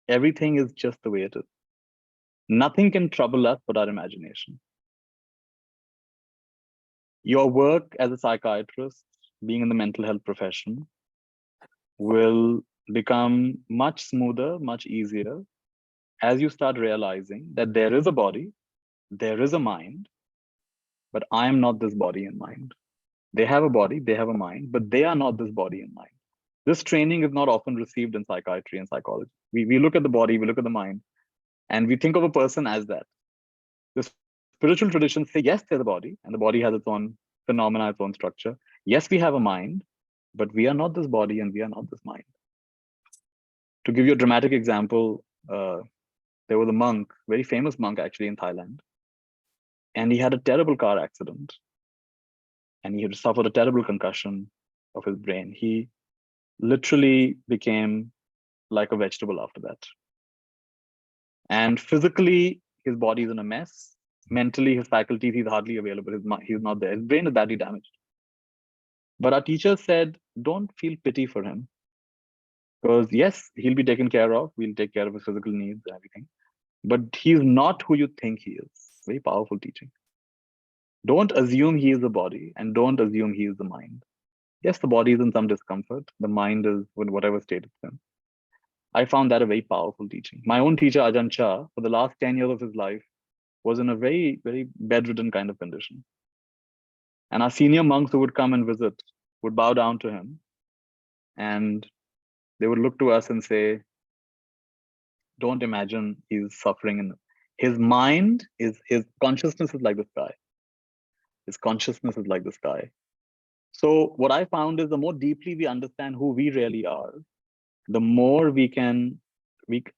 everything is just the way it is. Nothing can trouble us but our imagination. Your work as a psychiatrist, being in the mental health profession, will become much smoother, much easier as you start realizing that there is a body, there is a mind, but I am not this body and mind. They have a body, they have a mind, but they are not this body and mind. This training is not often received in psychiatry and psychology. We look at the body, we look at the mind, and we think of a person as that. The spiritual traditions say, yes, there's a body, and the body has its own phenomena, its own structure. Yes, we have a mind, but we are not this body and we are not this mind. To give you a dramatic example, there was a monk, very famous monk actually in Thailand, and he had a terrible car accident, and he had suffered a terrible concussion of his brain. He literally became like a vegetable after that. And physically, his body is in a mess. Mentally, his faculties, he's hardly available. He's not there. His brain is badly damaged. But our teacher said, don't feel pity for him. Because yes, he'll be taken care of. We'll take care of his physical needs and everything. but he's not who you think he is. Very powerful teaching. Don't assume he is the body, and don't assume he is the mind. Yes, the body is in some discomfort. The mind is in whatever state it's in. I found that a very powerful teaching. My own teacher, Ajahn Chah, for the last 10 years of his life, was in a very, very bedridden kind of condition. And our senior monks who would come and visit would bow down to him, and they would look to us and say, don't imagine he's suffering. And his mind is, his consciousness is like the sky. His consciousness is like the sky. So what I found is the more deeply we understand who we really are, the more we can,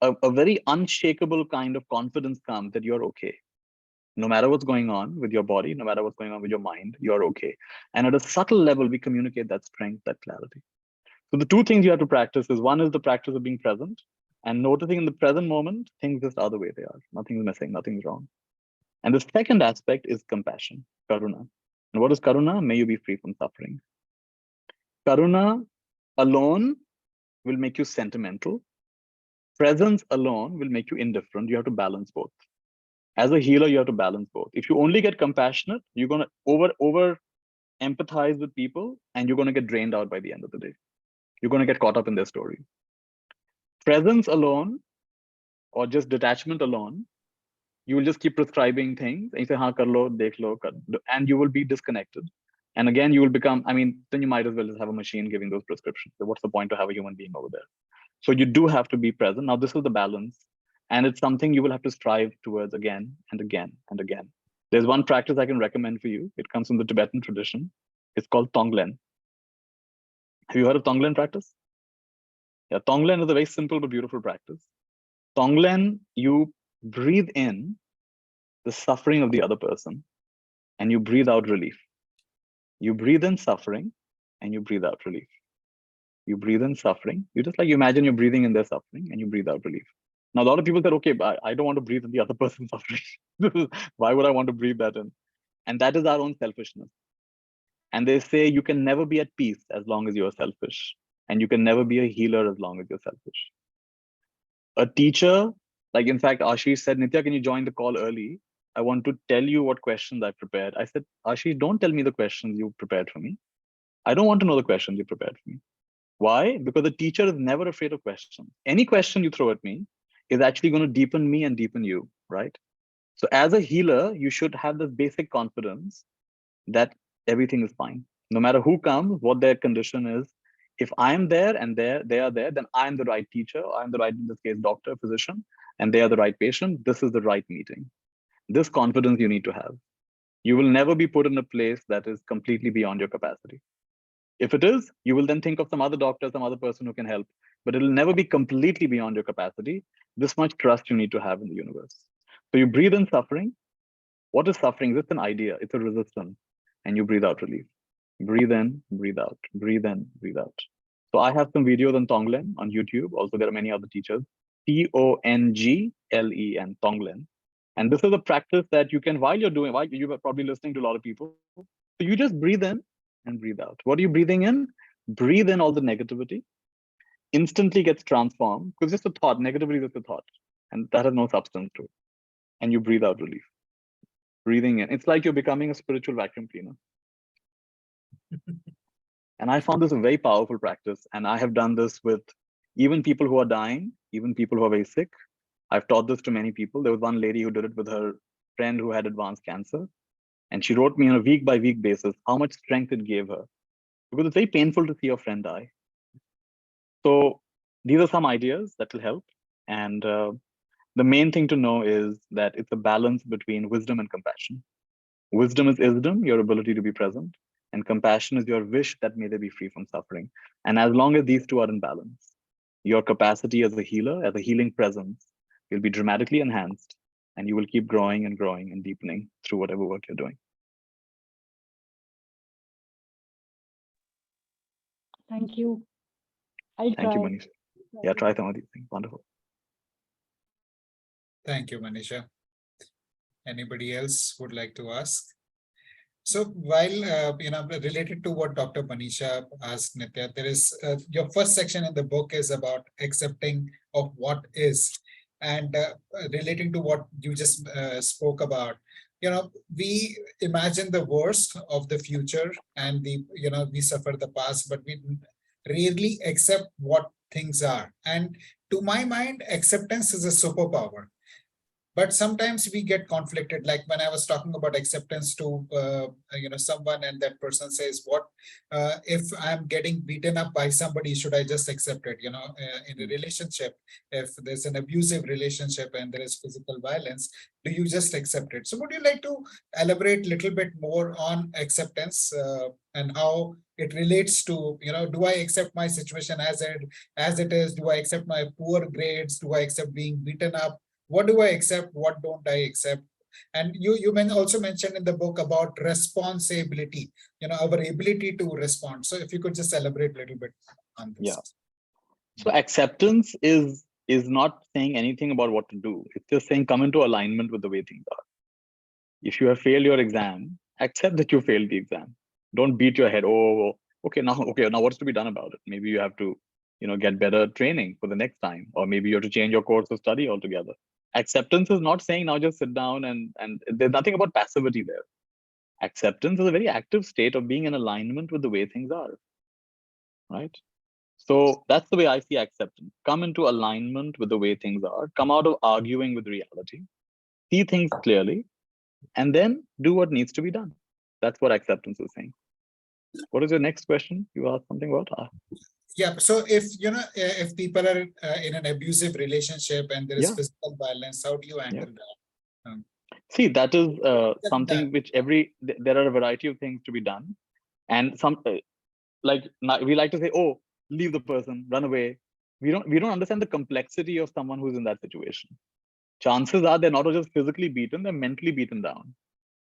a very unshakable kind of confidence comes that you're okay. No matter what's going on with your body, no matter what's going on with your mind, you're okay. And at a subtle level, we communicate that strength, that clarity. So the two things you have to practice is, one is the practice of being present and noticing in the present moment, things just are the way they are. Nothing's missing, nothing's wrong. And the second aspect is compassion, karuna. And what is karuna? May you be free from suffering. Karuna alone will make you sentimental. Presence alone will make you indifferent. You have to balance both. As a healer, you have to balance both. If you only get compassionate, you're going to over empathize with people, and you're going to get drained out by the end of the day. You're going to get caught up in their story. Presence alone, or just detachment alone, you will just keep prescribing things and you say, "Ha, kar lo, dekh lo," and you will be disconnected. And again, you will become, I mean, then you might as well just have a machine giving those prescriptions. So what's the point to have a human being over there? So you do have to be present. Now, this is the balance. And it's something you will have to strive towards again and again and again. There's one practice I can recommend for you. It comes from the Tibetan tradition. It's called Tonglen. Have you heard of Tonglen practice? Yeah, Tonglen is a very simple but beautiful practice. Tonglen, you breathe in the suffering of the other person and you breathe out relief. You breathe in suffering and you breathe out relief. You breathe in suffering. You just like, you imagine you're breathing in their suffering and you breathe out relief. Now, a lot of people said, okay, but I don't want to breathe in the other person's suffering. Why would I want to breathe that in? And that is our own selfishness. And they say you can never be at peace as long as you're selfish. And you can never be a healer as long as you're selfish. A teacher, like in fact, Ashish said, Nithya, can you join the call early? I want to tell you what questions I prepared. I said, Ashish, don't tell me the questions you prepared for me. I don't want to know the questions you prepared for me. Why? Because the teacher is never afraid of questions. Any question you throw at me is actually going to deepen me and deepen you, right? So as a healer, you should have this basic confidence that everything is fine. No matter who comes, what their condition is, if I'm there and they are there, then I'm the right teacher. I'm the right, in this case, doctor, physician, and they are the right patient. This is the right meeting. This confidence you need to have. You will never be put in a place that is completely beyond your capacity. If it is, you will then think of some other doctor, some other person who can help, but it'll never be completely beyond your capacity. This much trust you need to have in the universe. So you breathe in suffering. What is suffering? It's an idea, it's a resistance, and you breathe out relief. Breathe in, breathe out, breathe in, breathe out. So I have some videos on Tonglen on YouTube. Also, there are many other teachers. Tonglen, Tonglen. And this is a practice that you can, while you are probably listening to a lot of people. So you just breathe in and breathe out. What are you breathing in? Breathe in all the negativity. Instantly gets transformed because just a thought, negativity is just a thought. And that has no substance to it. And you breathe out relief. Breathing in. It's like you're becoming a spiritual vacuum cleaner. And I found this a very powerful practice. And I have done this with even people who are dying, even people who are very sick. I've taught this to many people. There was one lady who did it with her friend who had advanced cancer. And she wrote me on a week by week basis how much strength it gave her. Because it's very painful to see your friend die. So these are some ideas that will help. And the main thing to know is that it's a balance between wisdom and compassion. Wisdom is wisdom, your ability to be present. And compassion is your wish that may they be free from suffering. And as long as these two are in balance, your capacity as a healer, as a healing presence, will be dramatically enhanced, and you will keep growing and growing and deepening through whatever work you're doing. Thank you. I'll Thank you, try. Manish. Yeah, try some of these things. Wonderful. Thank you, Manisha. Anybody else would like to ask? So while, related to what Dr. Manisha asked, Nithya, there is your first section in the book is about accepting of what is. And relating to what you just spoke about, we imagine the worst of the future, and we suffer the past, but we rarely accept what things are. And to my mind, acceptance is a superpower. But sometimes we get conflicted, like when I was talking about acceptance to someone, and that person says, what if I'm getting beaten up by somebody, should I just accept it? In a relationship, if there's an abusive relationship and there is physical violence, do you just accept it? So would you like to elaborate a little bit more on acceptance, and how it relates to, do I accept my situation as it is? Do I accept my poor grades? Do I accept being beaten up? What do I accept? What don't I accept? And you also mentioned in the book about responsibility, our ability to respond. So if you could just elaborate a little bit on this. Yeah. So acceptance is not saying anything about what to do. It's just saying come into alignment with the way things are. If you have failed your exam, accept that you failed the exam. Don't beat your head. Oh, okay, now what's to be done about it? Maybe you have to, get better training for the next time, or maybe you have to change your course of study altogether. Acceptance is not saying now just sit down and there's nothing about passivity there. Acceptance is a very active state of being in alignment with the way things are, right? So that's the way I see acceptance. Come into alignment with the way things are, come out of arguing with reality, see things clearly, and then do what needs to be done. That's what acceptance is saying. What is your next question? You asked something about? Yeah. So if people are in an abusive relationship and there is physical violence, how do you handle that? See, that is something which there are a variety of things to be done. And we like to say, oh, leave the person, run away. We don't understand the complexity of someone who's in that situation. Chances are they're not just physically beaten, they're mentally beaten down.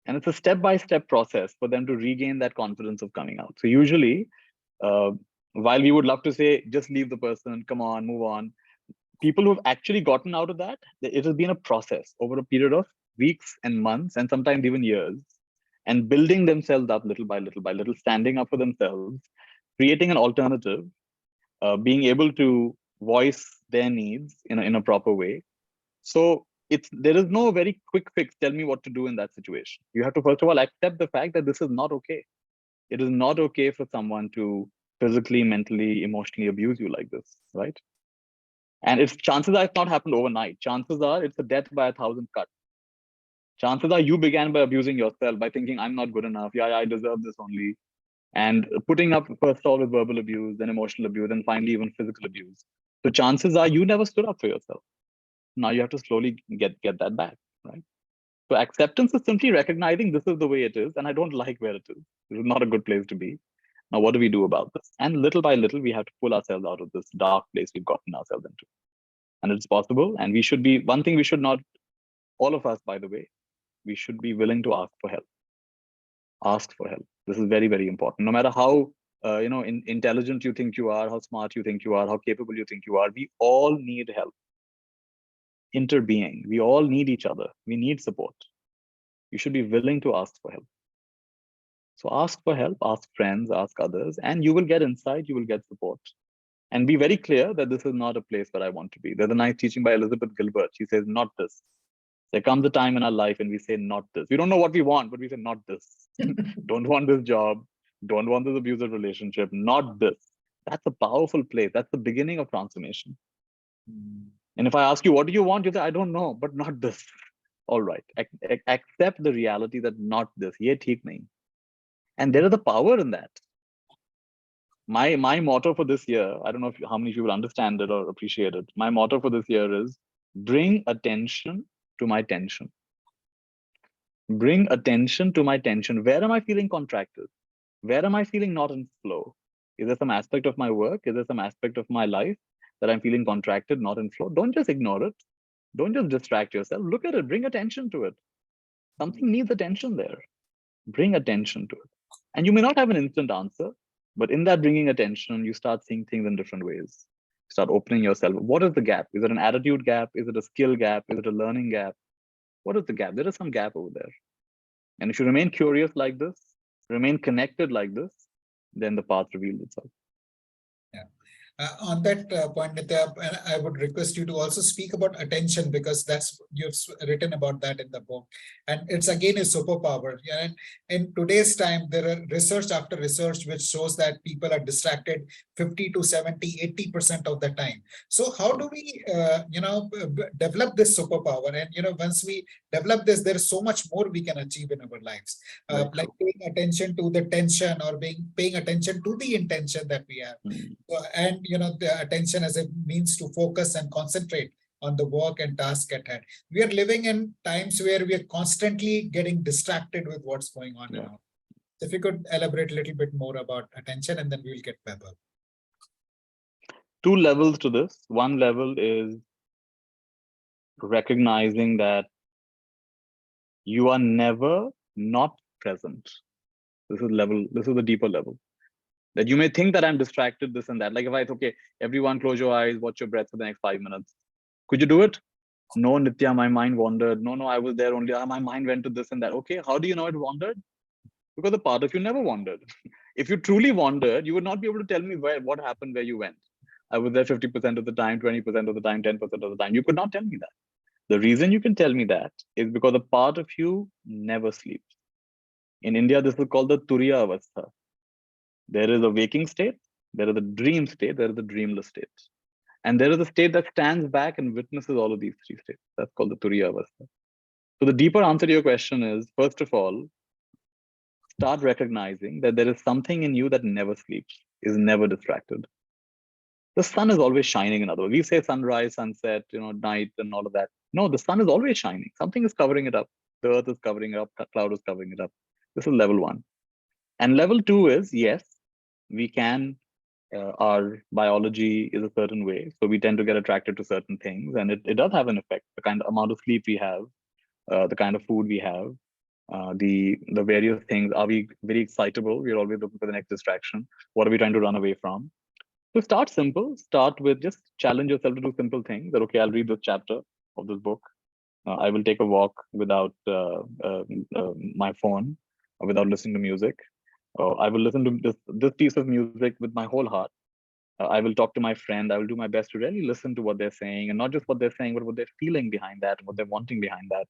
And it's a step-by-step process for them to regain that confidence of coming out. So usually, while we would love to say, just leave the person, come on, move on, people who've actually gotten out of that, it has been a process over a period of weeks and months, and sometimes even years, and building themselves up little by little by little, standing up for themselves, creating an alternative, being able to voice their needs in a proper way. So there is no very quick fix. Tell me what to do in that situation. You have to first of all accept the fact that this is not okay. It is not okay for someone to physically, mentally, emotionally abuse you like this, right? And chances are it's not happened overnight. Chances are it's a death by 1,000 cuts. Chances are you began by abusing yourself, by thinking I'm not good enough. Yeah, I deserve this only. And putting up first of all with verbal abuse, then emotional abuse, and finally even physical abuse. So chances are you never stood up for yourself. Now you have to slowly get that back, right? So acceptance is simply recognizing this is the way it is, and I don't like where it is. This is not a good place to be. Now, what do we do about this? And little by little, we have to pull ourselves out of this dark place we've gotten ourselves into. And it's possible. And we should be, one thing we should not, all of us, by the way, we should be willing to ask for help. Ask for help. This is very, very important. No matter how intelligent you think you are, how smart you think you are, how capable you think you are, we all need help. Interbeing, we all need each other. We need support. You should be willing to ask for help. So ask for help, ask friends, ask others, and you will get insight, you will get support. And be very clear that this is not a place where I want to be. There's a nice teaching by Elizabeth Gilbert. She says, not this. There comes a time in our life and we say, not this. We don't know what we want, but we say, not this. Don't want this job. Don't want this abusive relationship. Not this. That's a powerful place. That's the beginning of transformation. And if I ask you, what do you want? You say, I don't know, but not this. All right. Accept the reality that not this. Ye theek nahi. And there is a power in that. My motto for this year, I don't know how many of you will understand it or appreciate it. My motto for this year is bring attention to my tension. Bring attention to my tension. Where am I feeling contracted? Where am I feeling not in flow? Is there some aspect of my work? Is there some aspect of my life that I'm feeling contracted, not in flow? Don't just ignore it. Don't just distract yourself. Look at it. Bring attention to it. Something needs attention there. Bring attention to it. And you may not have an instant answer, but in that bringing attention, you start seeing things in different ways. Start opening yourself. What is the gap? Is it an attitude gap? Is it a skill gap? Is it a learning gap? What is the gap? There is some gap over there. And if you remain curious like this, remain connected like this, then the path reveals itself. Yeah. On that point, Nithya, I would request you to also speak about attention, because that's you've written about that in the book, and it's again a superpower. Yeah, and in today's time, there are research after research which shows that people are distracted 50 to 70, 80% of the time. So how do we, develop this superpower? And once we develop this, there's so much more we can achieve in our lives, like paying attention to the tension, or paying attention to the intention that we have. And the attention as a means to focus and concentrate on the work and task at hand. We are living in times where we are constantly getting distracted with what's going on. Yeah. If you could elaborate a little bit more about attention, and then we'll get Pepper. Two levels to this. One level is recognizing that you are never not present. This is the deeper level. That you may think that I'm distracted, this and that. Like if it's okay, everyone close your eyes, watch your breath for the next 5 minutes. Could you do it? No, Nithya, my mind wandered. No, I was there only. My mind went to this and that. Okay, how do you know it wandered? Because a part of you never wandered. If you truly wandered, you would not be able to tell me what happened, where you went. I was there 50% of the time, 20% of the time, 10% of the time. You could not tell me that. The reason you can tell me that is because a part of you never sleeps. In India, this is called the Turiya Avastha. There is a waking state, there is a dream state, there is a dreamless state. And there is a state that stands back and witnesses all of these three states. That's called the Turiya Avastha. So the deeper answer to your question is, first of all, start recognizing that there is something in you that never sleeps, is never distracted. The sun is always shining, in other words. We say sunrise, sunset, night and all of that. No, the sun is always shining. Something is covering it up. The earth is covering it up, cloud is covering it up. This is level one. And level two is, yes, we can, our biology is a certain way. So we tend to get attracted to certain things, and it does have an effect. The kind of amount of sleep we have, the kind of food we have, the various things. Are we very excitable? We're always looking for the next distraction. What are we trying to run away from? So start simple. Start with just challenge yourself to do simple things. That, okay, I'll read this chapter of this book. I will take a walk without my phone, without listening to music. I will listen to this piece of music with my whole heart. I will talk to my friend. I will do my best to really listen to what they're saying, and not just what they're saying, but what they're feeling behind that, what they're wanting behind that.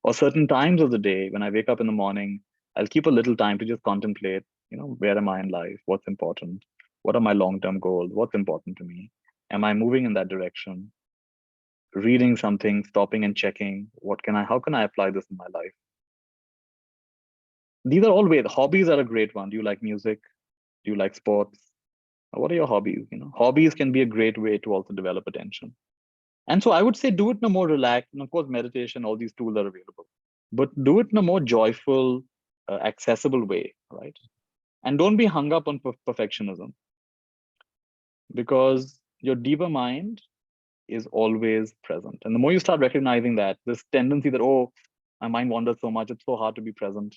Or certain times of the day, when I wake up in the morning, I'll keep a little time to just contemplate, where am I in life? What's important? What are my long-term goals? What's important to me? Am I moving in that direction? Reading something, stopping and checking, how can I apply this in my life? These are all ways. Hobbies are a great one. Do you like music? Do you like sports? What are your hobbies? Hobbies can be a great way to also develop attention. And so I would say do it in a more relaxed, and of course, meditation, all these tools are available, but do it in a more joyful, accessible way, right? And don't be hung up on perfectionism, because your deeper mind is always present. And the more you start recognizing that, this tendency that, oh, my mind wanders so much, it's so hard to be present.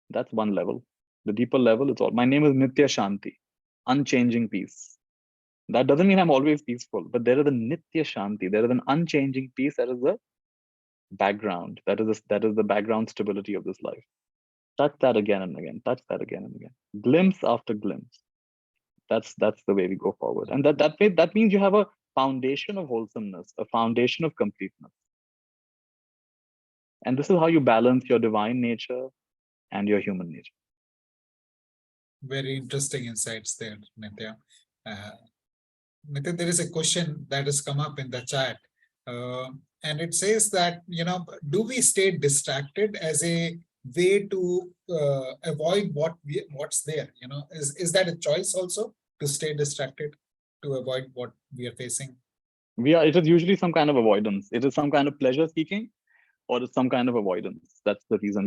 That's one level. The deeper level, it's all. My name is Nithya Shanti, unchanging peace. That doesn't mean I'm always peaceful, but there is a Nithya Shanti. There is an unchanging peace that is the background. That is the background stability of this life. Touch that again and again. Touch that again and again. Glimpse after glimpse. That's the way we go forward. And that means you have a foundation of wholesomeness, a foundation of completeness. And this is how you balance your divine nature and your human nature. Very interesting insights there, Nithya. Nithya, there is a question that has come up in the chat, and it says that, do we stay distracted as a way to avoid what's there? Is that a choice also, to stay distracted, to avoid what we are facing? It is usually some kind of avoidance. It is some kind of pleasure seeking, or it's some kind of avoidance. That's the reason.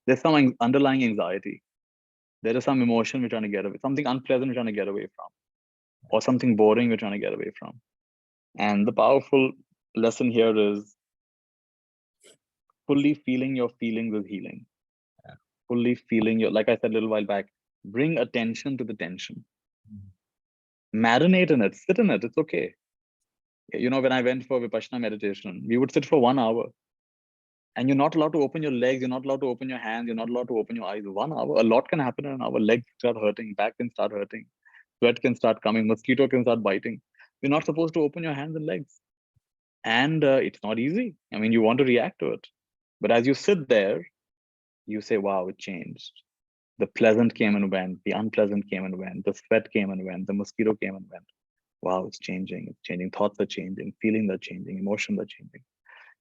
There's some underlying anxiety. There is some emotion we're trying to get away, something unpleasant we're trying to get away from, or something boring we're trying to get away from. And the powerful lesson here is fully feeling your feelings is healing. Yeah. Fully feeling like I said a little while back, bring attention to the tension. Marinate in it, sit in it, it's okay. When I went for Vipassana meditation, we would sit for 1 hour. And you're not allowed to open your legs, you're not allowed to open your hands, you're not allowed to open your eyes. 1 hour, a lot can happen in an hour. Legs start hurting, back can start hurting. sweat can start coming, mosquito can start biting. You're not supposed to open your hands and legs. And it's not easy. I mean, you want to react to it. But as you sit there, you say, wow, it changed. The pleasant came and went, the unpleasant came and went, the sweat came and went, the mosquito came and went. Wow, it's changing. Thoughts are changing, feelings are changing, emotions are changing.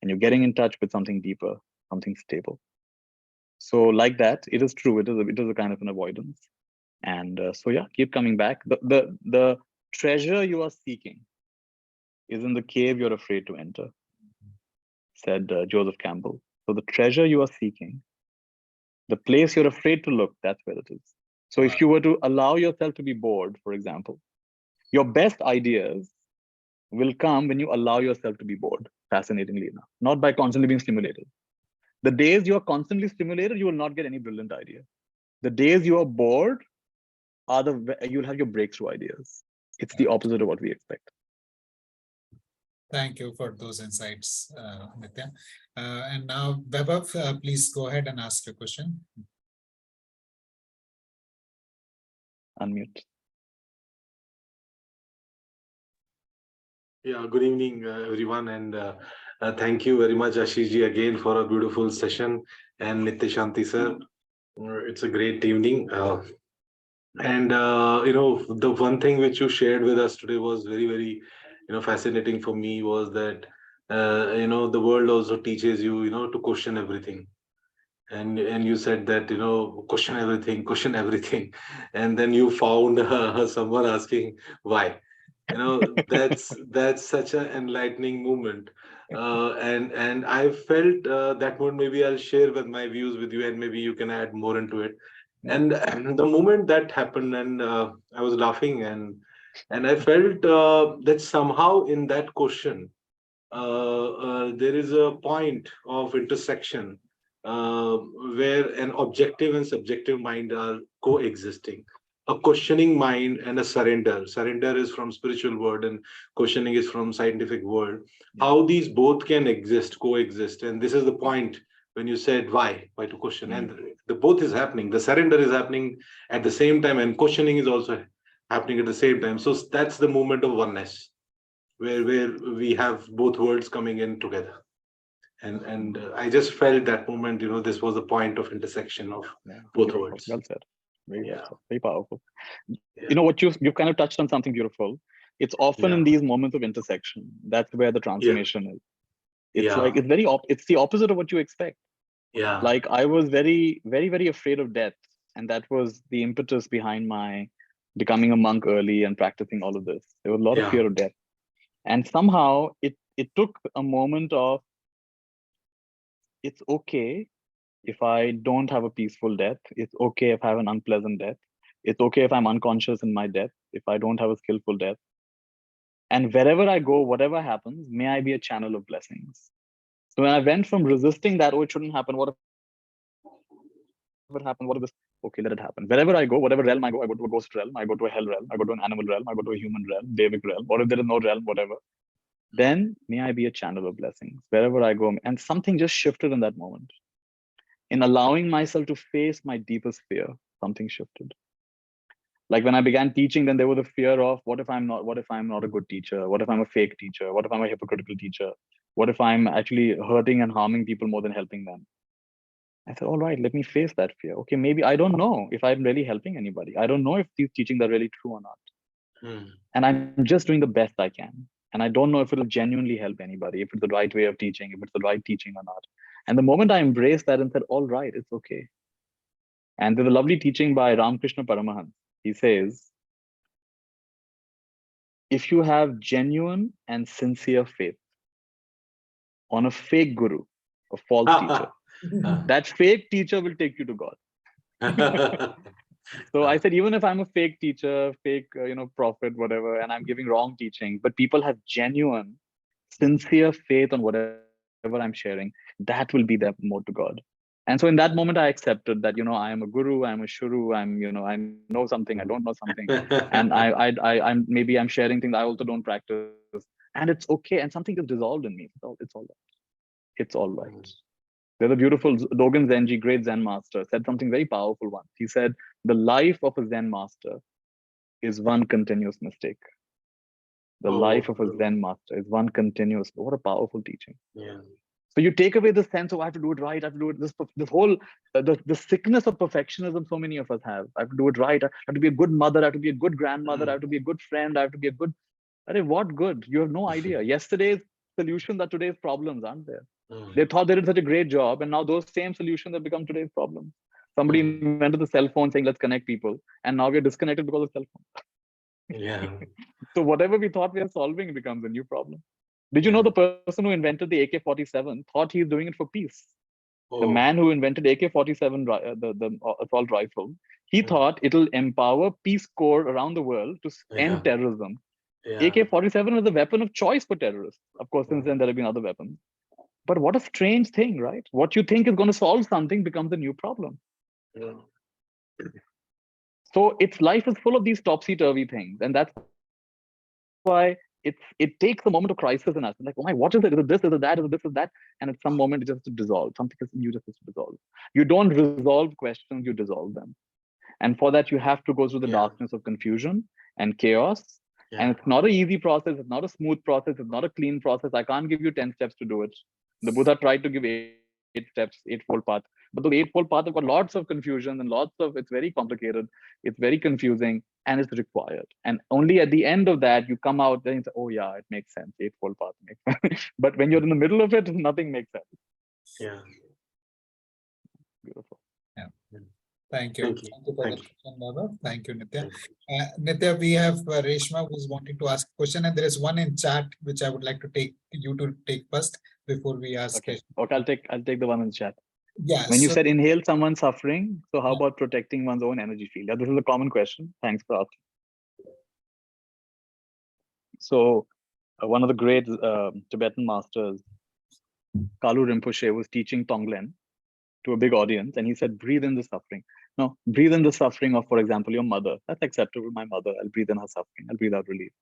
And you're getting in touch with something deeper, something stable. So like that, it is true. It is a kind of an avoidance. And so yeah, keep coming back. The treasure you are seeking is in the cave you're afraid to enter, said Joseph Campbell. So the treasure you are seeking, the place you're afraid to look, that's where it is. So if you were to allow yourself to be bored, for example, your best ideas will come when you allow yourself to be bored, fascinatingly enough, not by constantly being stimulated. The days you are constantly stimulated, you will not get any brilliant idea. The days you are bored are you'll have your breakthrough ideas. It's the opposite of what we expect. Thank you for those insights, Nithya. And now, Vaibhav, please go ahead and ask your question. Unmute. Yeah, good evening, everyone, and thank you very much, Ashish ji, again for a beautiful session, and Nithya Shanti sir. It's a great evening, and the one thing which you shared with us today was very, very, fascinating for me was that the world also teaches you, to question everything, and you said that question everything, and then you found someone asking why. That's such an enlightening moment, and I felt that one. Maybe I'll share with my views with you, and maybe you can add more into it. And the moment that happened, and I was laughing, and I felt that somehow in that question there is a point of intersection where an objective and subjective mind are coexisting. A questioning mind and a surrender. Surrender is from spiritual world, and questioning is from scientific world. How these both can exist, coexist, and this is the point when you said why to question, and the both is happening. The surrender is happening at the same time, and questioning is also happening at the same time. So that's the moment of oneness where we have both worlds coming in together, and I just felt that moment, this was the point of intersection of both worlds. Well said. Very well said. Very powerful. Yeah. What you've kind of touched on something beautiful. It's often in these moments of intersection that's where the transformation is. It's like it's the opposite of what you expect. Like I was very, very, very afraid of death, and that was the impetus behind my becoming a monk early and practicing all of this. There was a lot of fear of death. And somehow it took a moment of, it's okay if I don't have a peaceful death. It's okay if I have an unpleasant death. It's okay if I'm unconscious in my death, if I don't have a skillful death. And wherever I go, whatever happens, may I be a channel of blessings. So when I went from resisting that, oh, it shouldn't happen, what if it happened, what if this, okay, let it happen. Wherever I go, whatever realm I go to a ghost realm, I go to a hell realm, I go to an animal realm, I go to a human realm, Devic realm, or if there is no realm, whatever, then may I be a channel of blessings wherever I go. And something just shifted in that moment. In allowing myself to face my deepest fear, something shifted. Like when I began teaching, then there was a fear of what if I'm not a good teacher? What if I'm a fake teacher? What if I'm a hypocritical teacher? What if I'm actually hurting and harming people more than helping them? I said, all right, let me face that fear. Okay, maybe I don't know if I'm really helping anybody. I don't know if these teachings are really true or not. And I'm just doing the best I can. And I don't know if it'll genuinely help anybody, if it's the right way of teaching, if it's the right teaching or not. And the moment I embraced that and said, all right, it's okay. And there's a lovely teaching by Ramakrishna Paramahans. He says, if you have genuine and sincere faith on a fake guru, a false teacher, that fake teacher will take you to God. So I said, even if I'm a fake teacher, fake, prophet, whatever, and I'm giving wrong teaching, but people have genuine, sincere faith on whatever I'm sharing, that will be their mode to God. And so in that moment, I accepted that, I am a guru, I'm a shuru, I know something, I don't know something. And I'm maybe I'm sharing things I also don't practice. And it's okay. And something just dissolved in me. It's all right. It's all right. There's a beautiful Dogen Zenji, great Zen master, said something very powerful once. He said, the life of a Zen master is one continuous mistake. The life of a Zen master is one continuous. What a powerful teaching. Yeah. So you take away the sense of I have to do it right. I have to do it. This whole the sickness of perfectionism. So many of us have. I have to do it right. I have to be a good mother. I have to be a good grandmother. I have to be a good friend. I have to be a good. What good? You have no idea. Yesterday's solutions are today's problems, aren't there? They thought they did such a great job, and now those same solutions have become today's problems. Somebody invented the cell phone saying let's connect people, and now we're disconnected because of cell phone. Yeah. So whatever we thought we are solving becomes a new problem. Did you know the person who invented the AK-47 thought he's doing it for peace? The man who invented AK-47, the assault rifle, he thought it'll empower Peace Corps around the world to end terrorism. AK-47 was a weapon of choice for terrorists. Of course, since then there have been other weapons. But what a strange thing, right? What you think is going to solve something becomes a new problem. Yeah. So its life is full of these topsy-turvy things, and that's why it takes a moment of crisis in us. Like, oh my, what is it? Is it this? Is it that? Is it this? Is that? And at some moment, it just to dissolve. Something you just dissolve. You don't resolve questions; you dissolve them. And for that, you have to go through the darkness of confusion and chaos. And it's not an easy process. It's not a smooth process. It's not a clean process. I can't give you 10 steps to do it. The Buddha tried to give 8 steps, 8-fold path. But the 8-fold path have got lots of confusion and lots of, it's very complicated. It's very confusing and it's required. And only at the end of that, you come out and you say, oh yeah, it makes sense. 8-fold path makes sense. But when you're in the middle of it, nothing makes sense. Yeah. Beautiful. Yeah. Thank you. Thank you. Thank you for Thank that you. question, Baba. Thank you, Nithya. Nithya, we have Reshma who's wanting to ask a question, and there is one in chat which I would like to take you to take first before we ask. Okay. Okay, I'll take the one in the chat. Yeah. When you said inhale someone's suffering, so how about protecting one's own energy field? Yeah, this is a common question. Thanks for asking. So one of the great Tibetan masters, Kalu Rinpoche, was teaching Tonglen to a big audience, and he said, breathe in the suffering. No, breathe in the suffering of, for example, your mother. That's acceptable. My mother, I'll breathe in her suffering. I'll breathe out relief.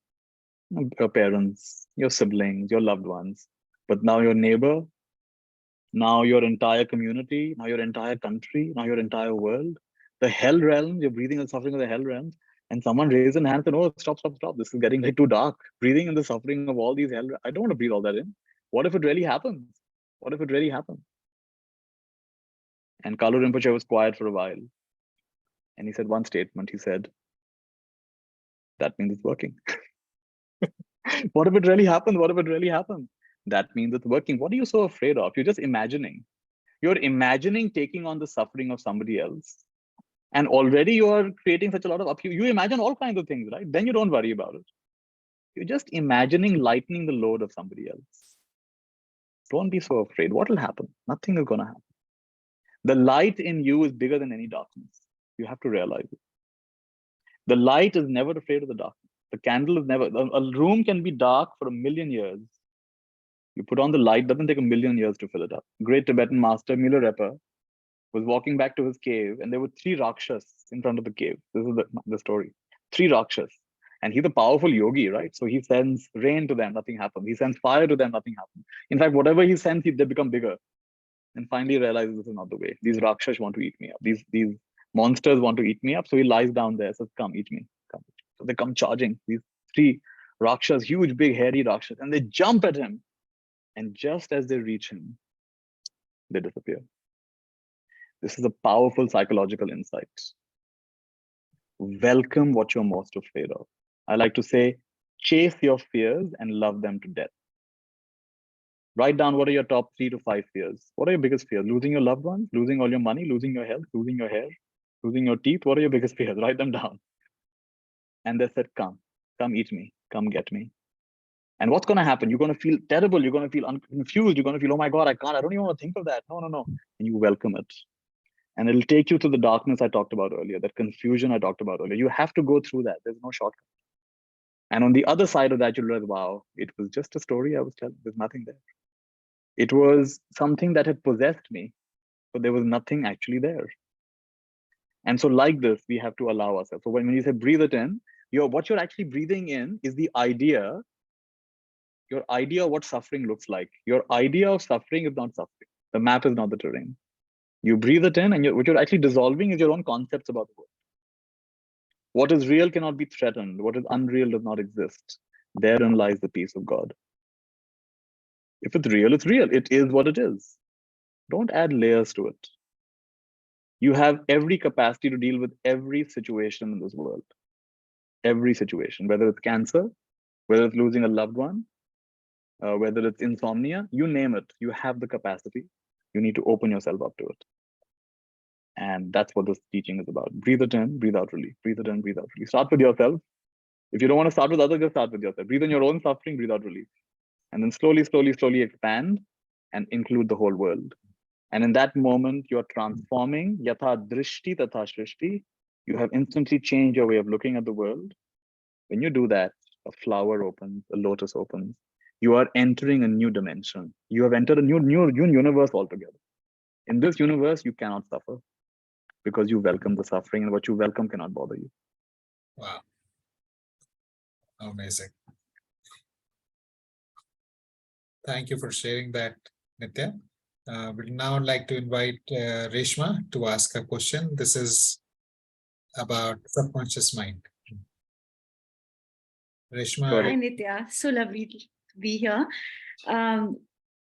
Your parents, your siblings, your loved ones. But now your neighbor, now your entire community, now your entire country, now your entire world, the hell realms, you're breathing in the suffering of the hell realms. And someone raised an hand and said, oh, stop, stop, stop. This is getting like too dark. Breathing in the suffering of all these hell, I don't want to breathe all that in. What if it really happens? What if it really happens? And Kalu Rinpoche was quiet for a while. And he said one statement. He said, that means it's working. What if it really happens? What if it really happens? That means it's working. What are you so afraid of? You're just imagining. You're imagining taking on the suffering of somebody else. And already you're creating such a lot of upheaval. You imagine all kinds of things, right? Then you don't worry about it. You're just imagining lightening the load of somebody else. Don't be so afraid. What will happen? Nothing is going to happen. The light in you is bigger than any darkness. You have to realize it. The light is never afraid of the darkness. The candle is never, a room can be dark for 1,000,000 years. You put on the light, doesn't take 1,000,000 years to fill it up. Great Tibetan master, Milarepa, was walking back to his cave, and there were 3 Rakshas in front of the cave. This is the story. 3 Rakshas. And he's a powerful yogi, right? So he sends rain to them, nothing happens. He sends fire to them, nothing happens. In fact, whatever he sends, they become bigger. And finally realizes this is not the way. These Rakshas want to eat me up. These monsters want to eat me up. So he lies down there, says, come, eat me. Come. So they come charging. These 3 Rakshas, huge, big, hairy Rakshas, and they jump at him. And just as they reach him, they disappear. This is a powerful psychological insight. Welcome what you're most afraid of. I like to say, chase your fears and love them to death. Write down what are your top 3 to 5 fears. What are your biggest fears? Losing your loved ones, losing all your money, losing your health, losing your hair, losing your teeth. What are your biggest fears? Write them down. And they said, come eat me, come get me. And what's going to happen? You're going to feel terrible. You're going to feel confused. You're going to feel, oh my God, I don't even want to think of that. No. And you welcome it. And it'll take you to the darkness I talked about earlier, that confusion I talked about earlier. You have to go through that. There's no shortcut. And on the other side of that, you'll realize, wow, it was just a story I was telling. There's nothing there. It was something that had possessed me, but there was nothing actually there. And so like this, we have to allow ourselves. So when you say breathe it in, what you're actually breathing in is the idea, your idea of what suffering looks like. Your idea of suffering is not suffering. The map is not the terrain. You breathe it in, and what you're actually dissolving is your own concepts about the world. What is real cannot be threatened. What is unreal does not exist. Therein lies the peace of God. If it's real, it's real. It is what it is. Don't add layers to it. You have every capacity to deal with every situation in this world. Every situation, whether it's cancer, whether it's losing a loved one, whether it's insomnia, you name it, you have the capacity. You need to open yourself up to it. And that's what this teaching is about. Breathe it in, breathe out, relief. Breathe it in, breathe out, relief. Start with yourself. If you don't want to start with others, just start with yourself. Breathe in your own suffering, breathe out, relief. And then slowly, slowly, slowly expand and include the whole world. And in that moment, you're transforming. Yatha drishti tatha shrishti. You have instantly changed your way of looking at the world. When you do that, a flower opens, a lotus opens. You are entering a new dimension. You have entered a new universe altogether. In this universe, you cannot suffer because you welcome the suffering, and what you welcome cannot bother you. Wow. Amazing. Thank you for sharing that, Nithya. We'd now like to invite Reshma to ask a question. This is about subconscious mind. Reshma. Hi, Nithya. So lovely to be here.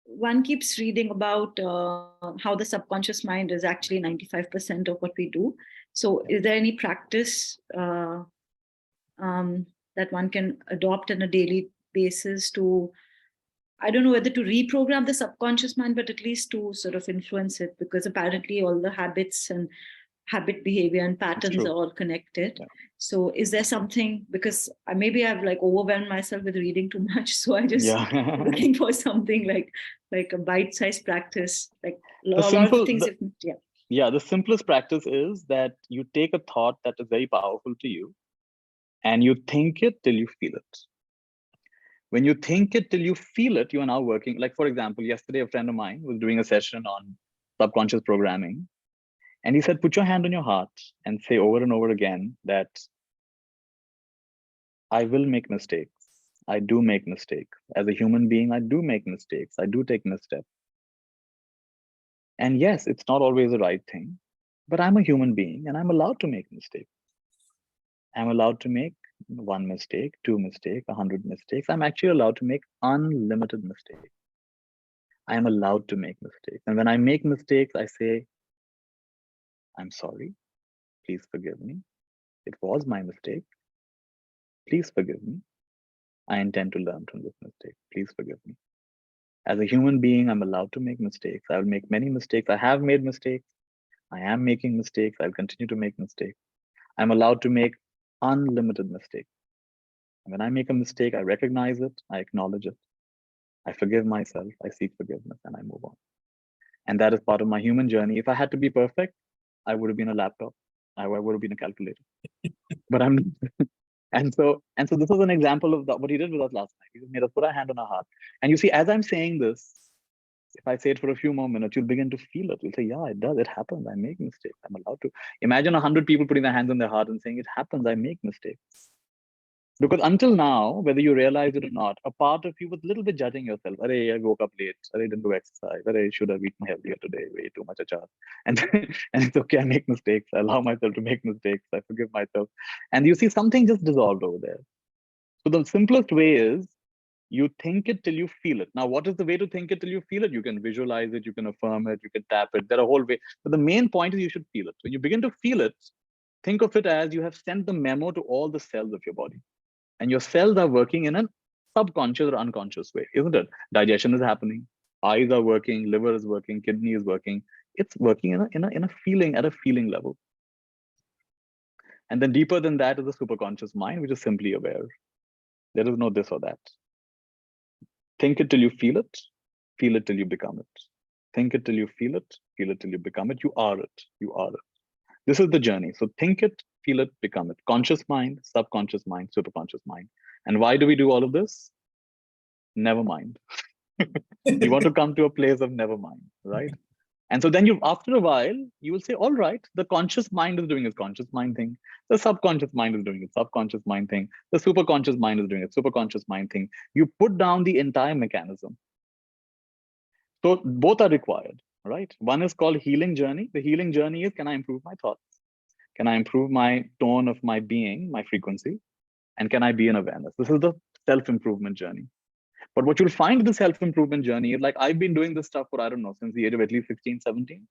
One keeps reading about how the subconscious mind is actually 95% of what we do. So is there any practice that one can adopt on a daily basis to, I don't know whether to reprogram the subconscious mind, but at least to sort of influence it, because apparently all the habits and habit behavior and patterns are all connected. Yeah. So is there something, because maybe I've like overwhelmed myself with reading too much. So I just looking for something like a bite-sized practice, like a lot of things. The simplest practice is that you take a thought that is very powerful to you and you think it till you feel it. When you think it till you feel it, you are now working. Like, for example, yesterday, a friend of mine was doing a session on subconscious programming. And he said, put your hand on your heart and say over and over again that I will make mistakes. I do make mistakes. As a human being, I do make mistakes. I do take missteps. And yes, it's not always the right thing, but I'm a human being and I'm allowed to make mistakes. I'm allowed to make 1 mistake, 2 mistakes, 100 mistakes. I'm actually allowed to make unlimited mistakes. I am allowed to make mistakes. And when I make mistakes, I say, I'm sorry. Please forgive me. It was my mistake. Please forgive me. I intend to learn from this mistake. Please forgive me. As a human being, I'm allowed to make mistakes. I'll make many mistakes. I have made mistakes. I am making mistakes. I'll continue to make mistakes. I'm allowed to make unlimited mistakes. And when I make a mistake, I recognize it. I acknowledge it. I forgive myself. I seek forgiveness and I move on. And that is part of my human journey. If I had to be perfect, I would have been a laptop. I would have been a calculator. But I'm And so this was an example of what he did with us last night. He just made us put our hand on our heart. And you see, as I'm saying this, if I say it for a few more minutes, you'll begin to feel it. You'll say, yeah, it does. It happens. I make mistakes. I'm allowed to. Imagine 100 people putting their hands on their heart and saying, it happens. I make mistakes. Because until now, whether you realize it or not, a part of you was a little bit judging yourself. I woke up late. I didn't do exercise. I should have eaten healthier today. Way too much achar. And it's okay. I make mistakes. I allow myself to make mistakes. I forgive myself. And you see something just dissolved over there. So the simplest way is you think it till you feel it. Now, what is the way to think it till you feel it? You can visualize it. You can affirm it. You can tap it. There are a whole way. But the main point is you should feel it. When you begin to feel it, think of it as you have sent the memo to all the cells of your body. And your cells are working in a subconscious or unconscious way, isn't it? Digestion is happening, eyes are working, liver is working, kidney is working. It's working in a feeling, at a feeling level. And then deeper than that is the superconscious mind, which is simply aware. There is no this or that. Think it till you feel it till you become it. Think it till you feel it till you become it. You are it. You are it. This is the journey. So think it, feel it, become it. Conscious mind, subconscious mind, superconscious mind. And why do we do all of this? Never mind. You want to come to a place of never mind, right? And so then after a while, you will say, all right, the conscious mind is doing its conscious mind thing. The subconscious mind is doing its subconscious mind thing. The superconscious mind is doing its superconscious mind thing. You put down the entire mechanism. So both are required, right? One is called healing journey. The healing journey is, can I improve my thoughts? Can I improve my tone of my being, my frequency? And can I be in awareness? This is the self-improvement journey. But what you'll find in the self-improvement journey is like, I've been doing this stuff for, I don't know, since the age of at least 16, 17.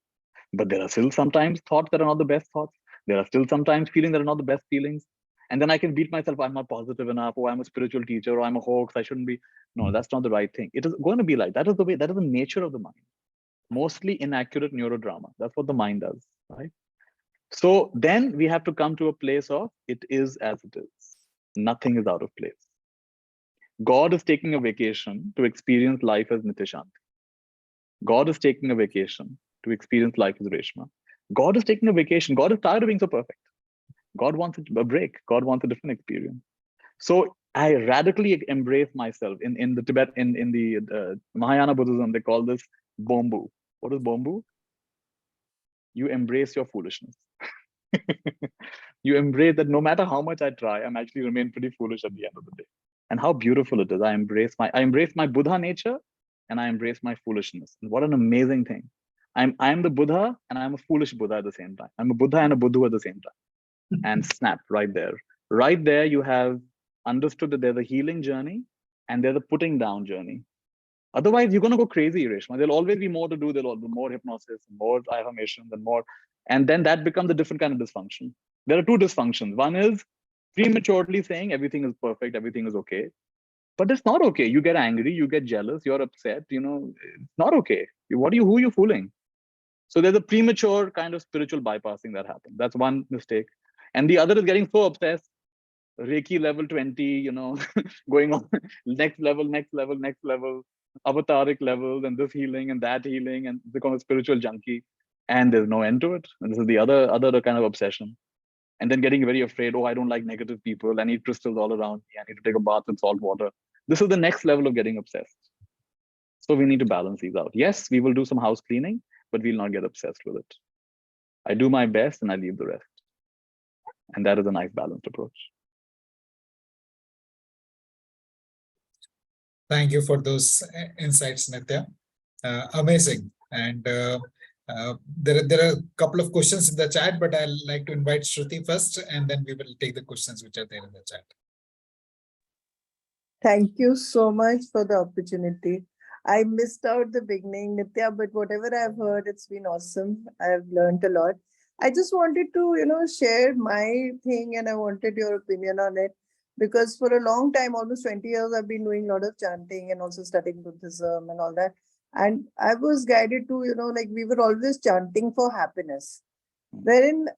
But there are still sometimes thoughts that are not the best thoughts. There are still sometimes feelings that are not the best feelings. And then I can beat myself, I'm not positive enough, or I'm a spiritual teacher, or I'm a hoax, I shouldn't be. No, that's not the right thing. It is going to be like, that is the way, that is the nature of the mind. Mostly inaccurate neurodrama. That's what the mind does, right? So then we have to come to a place of, it is as it is. Nothing is out of place. God is taking a vacation to experience life as Nithya Shanti. God is taking a vacation to experience life as Reshma. God is taking a vacation. God is tired of being so perfect. God wants a break. God wants a different experience. So I radically embrace myself. In the Tibet, in the Mahayana Buddhism, they call this bombu. What is bombu? You embrace your foolishness. You embrace that no matter how much I try, I'm actually remain pretty foolish at the end of the day. And how beautiful it is. I embrace my Buddha nature, and I embrace my foolishness. And what an amazing thing. I'm the Buddha, and I'm a foolish Buddha at the same time. I'm a Buddha and a Buddha at the same time. And snap right there. Right there, you have understood that there's a healing journey and there's a putting down journey. Otherwise, you're going to go crazy, Reshma. There'll always be more to do. There'll be more hypnosis, more affirmations, and more. And then that becomes a different kind of dysfunction. There are two dysfunctions. One is prematurely saying everything is perfect, everything is okay. But it's not okay. You get angry, you get jealous, you're upset. It's not okay. Who are you fooling? So there's a premature kind of spiritual bypassing that happens. That's one mistake. And the other is getting so obsessed, Reiki level 20, going on next level, avataric levels, and this healing and that healing, and become a spiritual junkie. And there's no end to it. And this is the other kind of obsession. And then getting very afraid, I don't like negative people. I need crystals all around me. I need to take a bath in salt water. This is the next level of getting obsessed. So we need to balance these out. Yes, we will do some house cleaning, but we'll not get obsessed with it. I do my best and I leave the rest. And that is a nice balanced approach. Thank you for those insights, Nithya. Amazing. And there are a couple of questions in the chat, but I'll like to invite Shruti first, and then we will take the questions which are there in the chat. Thank you so much for the opportunity. I missed out the beginning, Nithya, but whatever I've heard, it's been awesome. I've learned a lot. I just wanted to, share my thing, and I wanted your opinion on it. Because for a long time, almost 20 years, I've been doing a lot of chanting and also studying Buddhism and all that. And I was guided to, we were always chanting for happiness. Wherein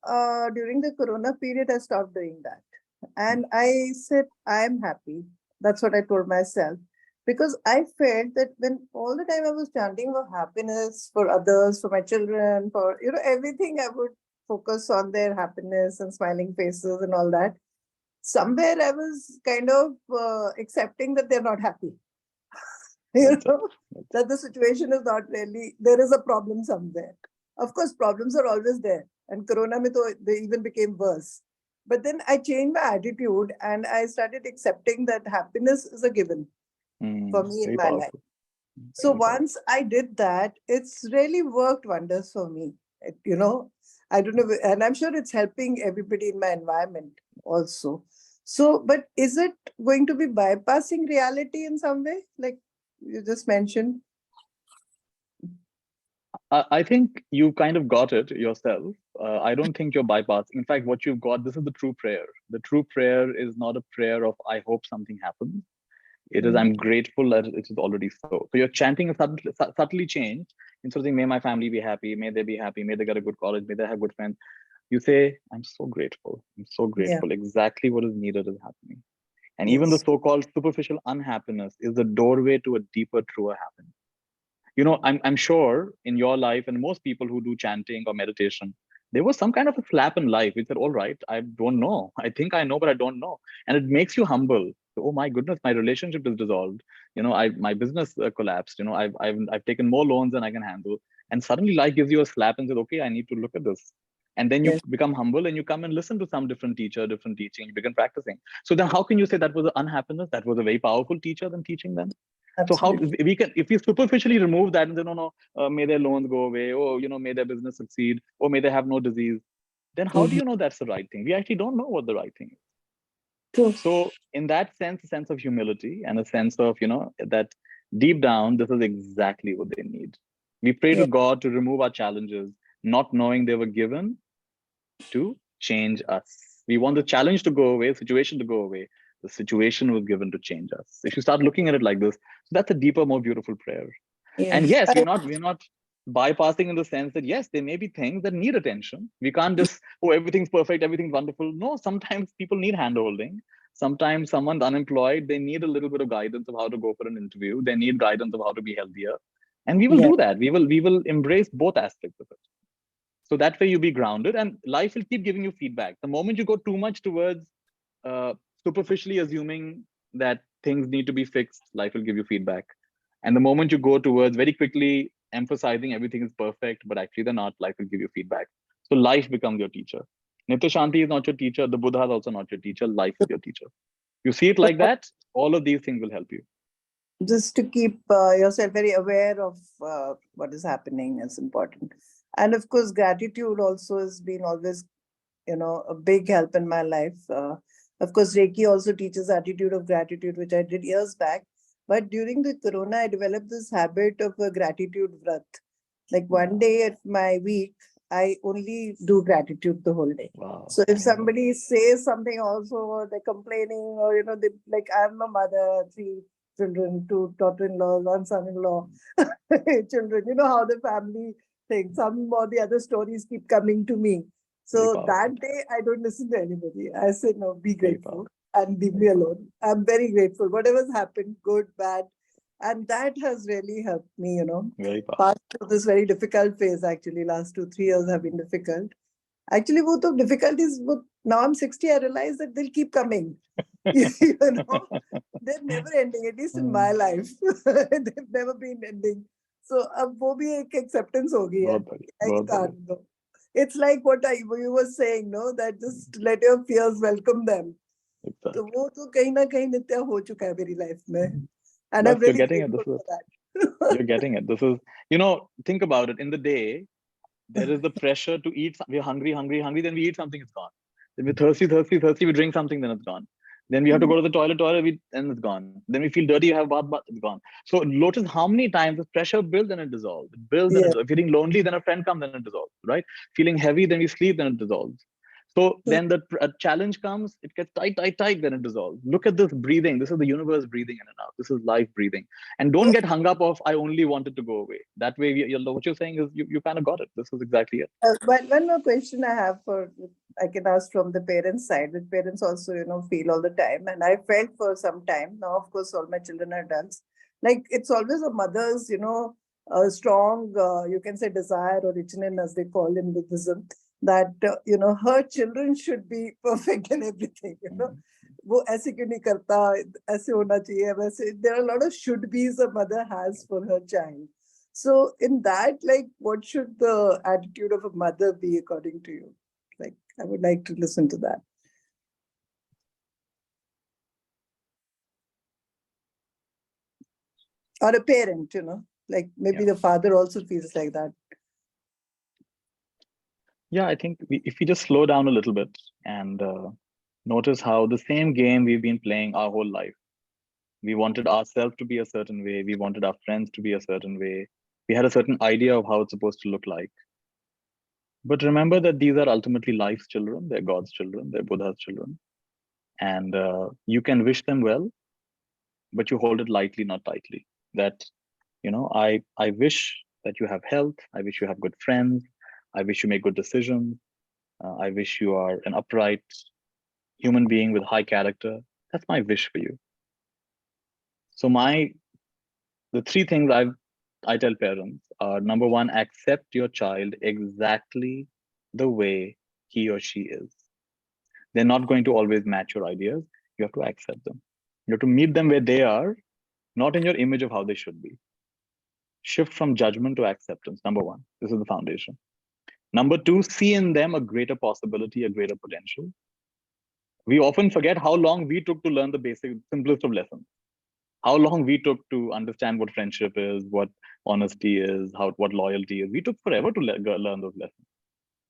during the Corona period, I stopped doing that. And I said, I am happy. That's what I told myself. Because I felt that when all the time I was chanting for happiness, for others, for my children, for, everything, I would focus on their happiness and smiling faces and all that. Somewhere I was kind of accepting that they're not happy. That the situation is not really, there is a problem somewhere. Of course, problems are always there. And Corona, they even became worse. But then I changed my attitude and I started accepting that happiness is a given for me in my life. So once I did that, it's really worked wonders for me. I don't know, and I'm sure it's helping everybody in my environment also. So, but is it going to be bypassing reality in some way, like you just mentioned? I think you kind of got it yourself. I don't think you're bypassing. In fact, what you've got, this is the true prayer. The true prayer is not a prayer of, I hope something happens. It is, I'm grateful that it is already so. So your chanting is subtly changed. Instead of saying, may my family be happy, may they be happy, may they get a good college, may they have good friends. You say, I'm so grateful. I'm so grateful. Yeah. Exactly what is needed is happening. And even the so-called superficial unhappiness is the doorway to a deeper, truer happiness. I'm sure in your life and most people who do chanting or meditation, there was some kind of a slap in life which said, all right, I don't know. I think I know, but I don't know. And it makes you humble. So, oh my goodness, my relationship is dissolved. My business collapsed. I've taken more loans than I can handle. And suddenly life gives you a slap and says, okay, I need to look at this. And then you become humble and you come and listen to some different teacher, different teaching, you begin practicing. So then how can you say that was an unhappiness? That was a very powerful teacher than teaching them. Absolutely. So how we can, if we superficially remove that and say, no, may their loans go away, or, may their business succeed, or may they have no disease. then how do you know that's the right thing? We actually don't know what the right thing is. True. So in that sense, a sense of humility and a sense of, that deep down, this is exactly what they need. We pray to Yeah. God to remove our challenges, not knowing they were given to change us. We want the challenge to go away, the situation to go away. The situation was given to change us. If you start looking at it like this, that's a deeper, more beautiful prayer. And Yes. yes, we're not bypassing in the sense that yes, there may be things that need attention. We can't just, oh, everything's perfect, everything's wonderful. No, sometimes people need handholding. Sometimes someone's unemployed, they need a little bit of guidance of how to go for an interview. They need guidance of how to be healthier. And we will Yeah. do that. We will embrace both aspects of it. So that way you be grounded and life will keep giving you feedback. The moment you go too much towards superficially assuming that things need to be fixed, life will give you feedback. And the moment you go towards very quickly emphasizing everything is perfect, but actually they're not, life will give you feedback. So life becomes your teacher. Nithya Shanti is not your teacher. The Buddha is also not your teacher. Life is your teacher. You see it like that, all of these things will help you. Just to keep yourself very aware of what is happening is important. And of course, gratitude also has been always, a big help in my life. Of course, Reiki also teaches attitude of gratitude, which I did years back. But during the Corona, I developed this habit of a gratitude vrat. Like one day at my week, I only do gratitude the whole day. Wow. So if somebody says something also, or they're complaining, or, they, like I'm a mother, 3 children, 2 daughter-in-laws, 1 son-in-law, children, how the family thing, some or the other stories keep coming to me. So that day, I don't listen to anybody. I say, no, be grateful and leave me alone. I'm very grateful. Whatever's happened, good, bad. And that has really helped me, pass through this very difficult phase, actually. Last 2-3 years have been difficult. Actually, both of difficulties, now I'm 60, I realize that they'll keep coming. They're never ending, at least in my life. They've never been ending. So, अब वो भी एक acceptance हो गई है. I can't go. It's like what you were saying, no, that just let your fears welcome them. तो वो तो कहीं ना कहीं नित्य हो चुका है मेरी life में. And I'm really grateful for that. You're getting it. This is, think about it. In the day, there is the pressure to eat. We're hungry, then we eat something, it's gone. Then we're thirsty, we drink something, then it's gone. Then we have to go to the toilet, and it's gone. Then we feel dirty, you have bath, it's gone. So notice how many times the pressure builds and it dissolves. It builds and it dissolves. Feeling lonely, then a friend comes and it dissolves, right? Feeling heavy, then we sleep, then it dissolves. So then the challenge comes, it gets tight, then it dissolves. Look at this breathing. This is the universe breathing in and out. This is life breathing. And don't get hung up of, I only wanted to go away. That way, what you're saying is you kind of got it. This is exactly it. One more question I have I can ask from the parents' side, which parents also, feel all the time. And I felt for some time. Now, of course, all my children are adults. Like, it's always a mother's, a strong, you can say, desire or ichnen, as they call in Buddhism, that, her children should be perfect in everything, वो ऐसे क्यों नहीं करता, ऐसे होना चाहिए, वैसे. There are a lot of should be's a mother has for her child. So in that, like, what should the attitude of a mother be according to you? Like, I would like to listen to that. Or a parent, like maybe the father also feels like that. Yeah, I think if we just slow down a little bit and notice how the same game we've been playing our whole life. We wanted ourselves to be a certain way. We wanted our friends to be a certain way. We had a certain idea of how it's supposed to look like. But remember that these are ultimately life's children. They're God's children. They're Buddha's children. And you can wish them well, but you hold it lightly, not tightly. That, I wish that you have health. I wish you have good friends. I wish you make good decisions. I wish you are an upright human being with high character. That's my wish for you. So the 3 things I tell parents are, number 1, accept your child exactly the way he or she is. They're not going to always match your ideas. You have to accept them. You have to meet them where they are, not in your image of how they should be. Shift from judgment to acceptance, number 1. This is the foundation. Number 2, see in them a greater possibility, a greater potential. We often forget how long we took to learn the basic, simplest of lessons. How long we took to understand what friendship is, what honesty is, what loyalty is. We took forever to learn those lessons.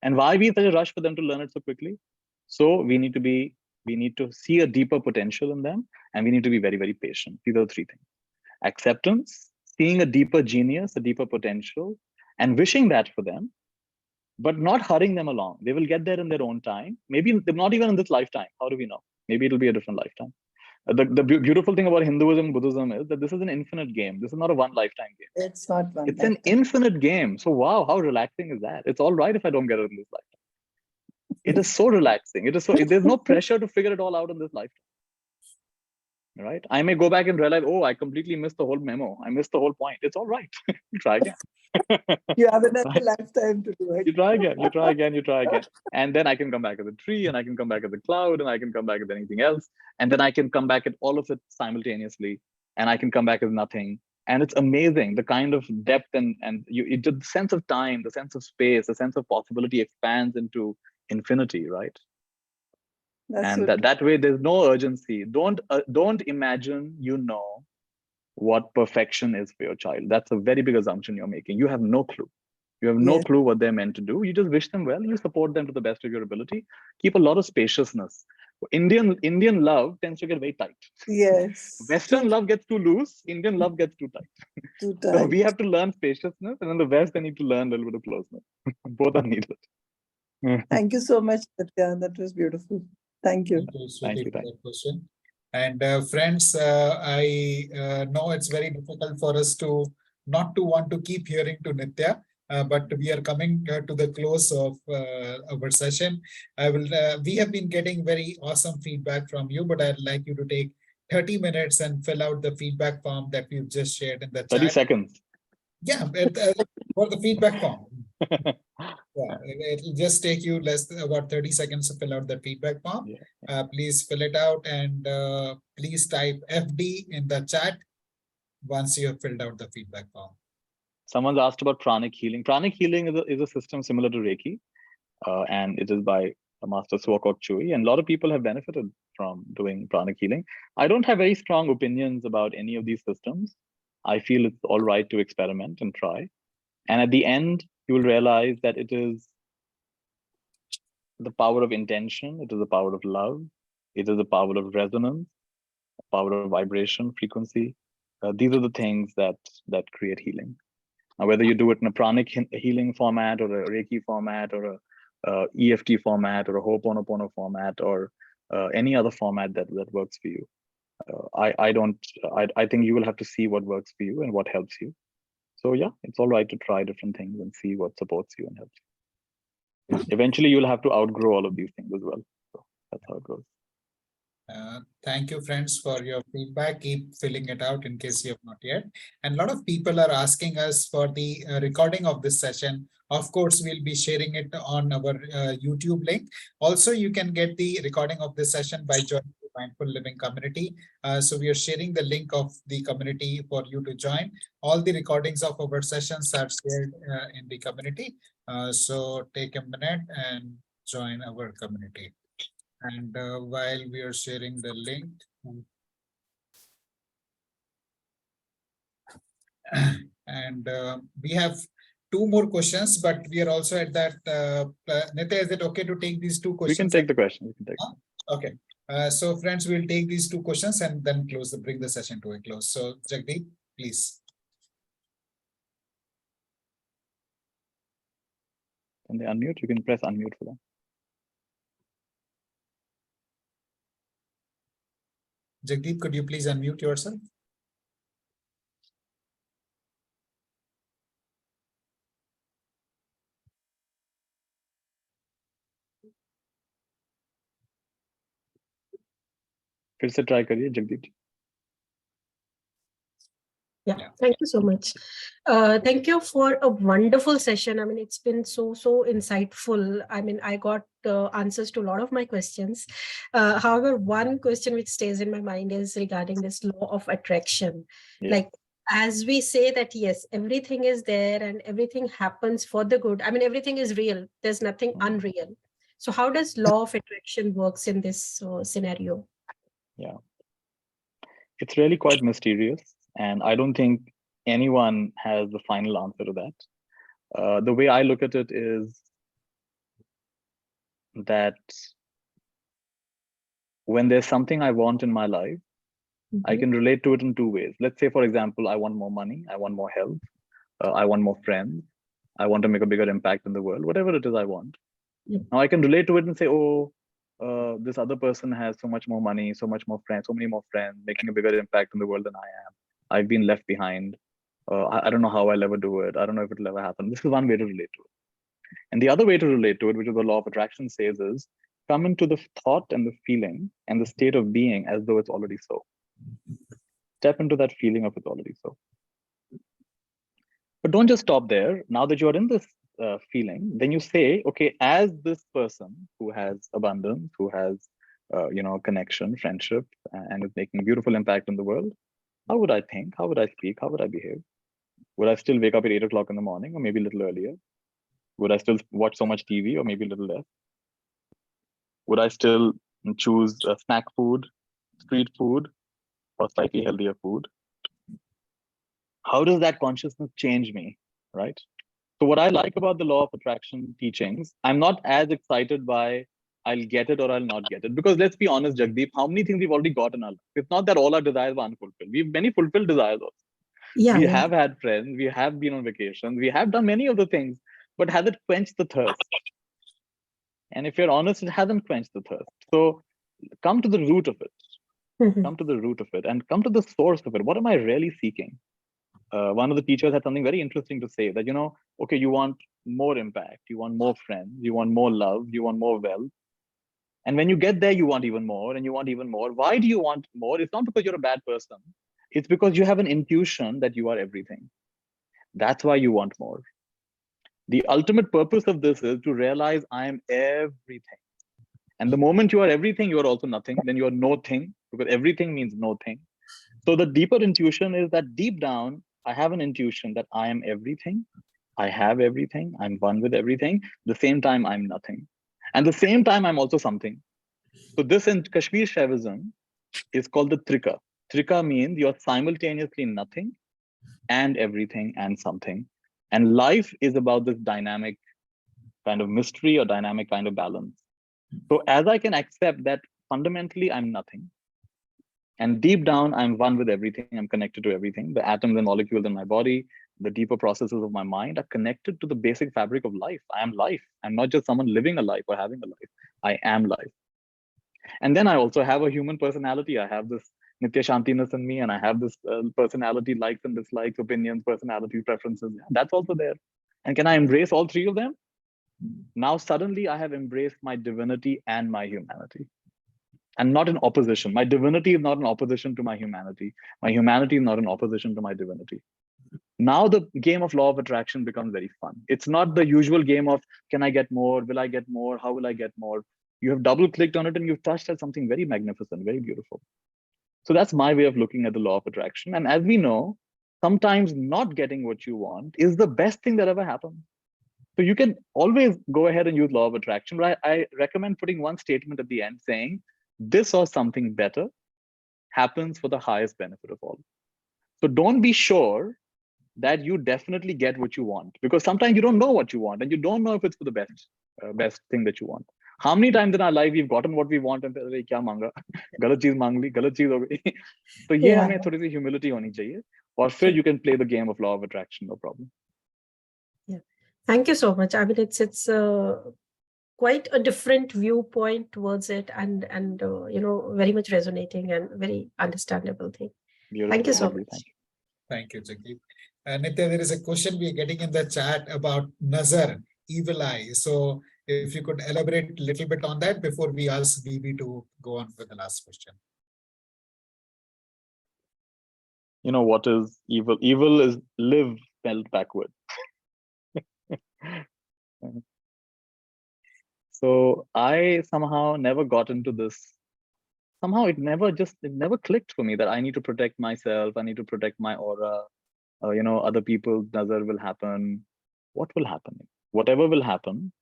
And why we such a rush for them to learn it so quickly? So we need to see a deeper potential in them, and we need to be very, very patient. These are the three things: acceptance, seeing a deeper genius, a deeper potential, and wishing that for them, but not hurrying them along. They will get there in their own time. Maybe not even in this lifetime. How do we know? Maybe it'll be a different lifetime. The beautiful thing about Hinduism and Buddhism is that this is an infinite game. This is not a one lifetime game. It's not one. It's an infinite game. So wow, how relaxing is that? It's all right if I don't get it in this lifetime. It is so relaxing. It is so, there's no pressure to figure it all out in this lifetime. Right? I may go back and realize, oh, I completely missed the whole memo. I missed the whole point. It's all right. Try again. You have another Right? lifetime to do it. You try again, you try again, you try again. And then I can come back as a tree, and I can come back as a cloud, and I can come back as anything else. And then I can come back at all of it simultaneously, and I can come back as nothing. And it's amazing, the kind of depth and the sense of time, the sense of space, the sense of possibility expands into infinity, right? That's And so that way there's no urgency. Don't imagine what perfection is for your child. That's a very big assumption you're making. You have no clue. You have no Yes. clue what they're meant to do. You just wish them well. You support them to the best of your ability. Keep a lot of spaciousness. Indian love tends to get very tight. Yes. Western love gets too loose. Indian love gets too tight. Too So tight. we have to learn spaciousness, and in the West, they need to learn a little bit of closeness. Both are needed. Thank you so much, Nithya. That was beautiful. Thank you. Thank you, Thank Shruti, you, for thank that question. And friends, I know it's very difficult for us to not to want to keep hearing to Nithya, but we are coming to the close of our session. We have been getting very awesome feedback from you, but I'd like you to take 30 minutes and fill out the feedback form that we've just shared in the 30 chat. seconds. Yeah, for the feedback form. Yeah, it'll just take you about 30 seconds to fill out the feedback form. Yeah. Please fill it out, and please type FD in the chat once you have filled out the feedback form. Someone's asked about pranic healing. Pranic healing is a system similar to Reiki, and it is by Master Swakok Chui, and a lot of people have benefited from doing pranic healing. I don't have very strong opinions about any of these systems. I feel it's all right to experiment and try. And at the end, you will realize that it is the power of intention, it is the power of love, it is the power of resonance, power of vibration, frequency. These are the things that create healing. Now, whether you do it in a pranic healing format, or a Reiki format, or a EFT format, or a Ho'oponopono format, or any other format that works for you, I think you will have to see what works for you and what helps you. So yeah, it's all right to try different things and see what supports you and helps you. Eventually, you'll have to outgrow all of these things as well. So that's how it goes. Thank you, friends, for your feedback. Keep filling it out in case you have not yet. And a lot of people are asking us for the recording of this session. Of course, we'll be sharing it on our YouTube link. Also, you can get the recording of this session by joining the Mindful Living community. So we are sharing the link of the community for you to join. All the recordings of our sessions are shared in the community. So take a minute and join our community. And while we are sharing the link, and we have two more questions, but we are also at that. Nithya, is it okay to take these two questions? We can take the question. Okay. So friends, we'll take these two questions and then bring the session to a close. So Jagdeep, please. Can they unmute? You can press unmute for them. Jagdeep, could you please unmute yourself? फिर से try करिए Jagdeep. Yeah, thank you so much. Thank you for a wonderful session. I mean, it's been so insightful. I mean, I got answers to a lot of my questions. However, one question which stays in my mind is regarding this law of attraction. Yeah. Like, as we say that, yes, everything is there and everything happens for the good. I mean, everything is real. There's nothing unreal. So how does law of attraction works in this scenario? Yeah. It's really quite mysterious, and I don't think anyone has the final answer to that. The way I look at it is, that when there's something I want in my life, I can relate to it in two ways. Let's say, for example, I want more money, I want more health, I want more friends, I want to make a bigger impact in the world, whatever it is I want. Now I can relate to it and say, oh, this other person has so much more money, so much more friends, so many more friends, making a bigger impact in the world than I am. I've been left behind. I don't know how I'll ever do it. I don't know if it'll ever happen. This is one way to relate to it. And the other way to relate to it, which is the law of attraction says, is come into the thought and the feeling and the state of being as though it's already so. Step into that feeling of it's already so. But don't just stop there. Now that you're in this feeling, then you say, okay, as this person who has abundance, who has connection, friendship, and is making a beautiful impact in the world, how would I think? How would I speak? How would I behave? Would I still wake up at 8 o'clock in the morning, or maybe a little earlier? Would I still watch so much TV, or maybe a little less? Would I still choose snack food, street food, or slightly healthier food? How does that consciousness change me, right? So what I like about the law of attraction teachings, I'm not as excited by I'll get it or I'll not get it. Because let's be honest, Jagdeep, how many things we've already got in our life? It's not that all our desires were unfulfilled. We have many fulfilled desires also. Yeah, We yeah. have had friends, we have been on vacations, we have done many of the things, but has it quenched the thirst? And if you're honest, it hasn't quenched the thirst. So come to the root of it. Come to the root of it and come to the source of it. What am I really seeking? One of the teachers had something very interesting to say that, okay, you want more impact, you want more friends, you want more love, you want more wealth. And when you get there, you want even more and you want even more. Why do you want more? It's not because you're a bad person. It's because you have an intuition that you are everything. That's why you want more. The ultimate purpose of this is to realize I am everything. And the moment you are everything, you are also nothing. Then you are no thing, because everything means no thing. So the deeper intuition is that deep down, I have an intuition that I am everything. I have everything. I'm one with everything. The same time, I'm nothing. And the same time, I'm also something. So this in Kashmir Shaivism is called the Trika. Trika means you're simultaneously nothing and everything and something. And life is about this dynamic kind of mystery or dynamic kind of balance. So as I can accept that fundamentally I'm nothing, and deep down, I'm one with everything. I'm connected to everything. The atoms and molecules in my body, the deeper processes of my mind are connected to the basic fabric of life. I am life. I'm not just someone living a life or having a life. I am life. And then I also have a human personality. I have this Nithya Shantiness in me, and I have this personality, likes and dislikes, opinions, personality, preferences. Yeah, that's also there. And can I embrace all three of them? Now, suddenly, I have embraced my divinity and my humanity. And not in opposition. My divinity is not in opposition to my humanity. My humanity is not in opposition to my divinity. Now the game of law of attraction becomes very fun. It's not the usual game of, can I get more? Will I get more? How will I get more? You have double clicked on it and you've touched at something very magnificent, very beautiful. So that's my way of looking at the law of attraction. And as we know, sometimes not getting what you want is the best thing that ever happened. So you can always go ahead and use law of attraction, but I recommend putting one statement at the end saying, this or something better happens for the highest benefit of all. So don't be sure that you definitely get what you want, because sometimes you don't know what you want and you don't know if it's for the best thing that you want. How many times in our life we've gotten what we want and अरे क्या मांगा, गलत चीज मांग ली, गलत चीज हो गई. तो ये हमें थोड़ी सी humility होनी चाहिए, और फिर you can play the game of law of attraction, no problem. Yeah, thank you so much. I mean, it's quite a different viewpoint towards it, and very much resonating and very understandable thing. Beautiful. Thank you so much. Thank you. Thank you, Jagdeep. Nithya, there is a question we are getting in the chat about nazar, evil eye. So if you could elaborate a little bit on that before we ask BB to go on with the last question. You know what is evil? Evil is live spelled backward. So I somehow never got into this. Somehow it never clicked for me that I need to protect myself. I need to protect my aura. Other people's nazar will happen. What will happen? Whatever will happen,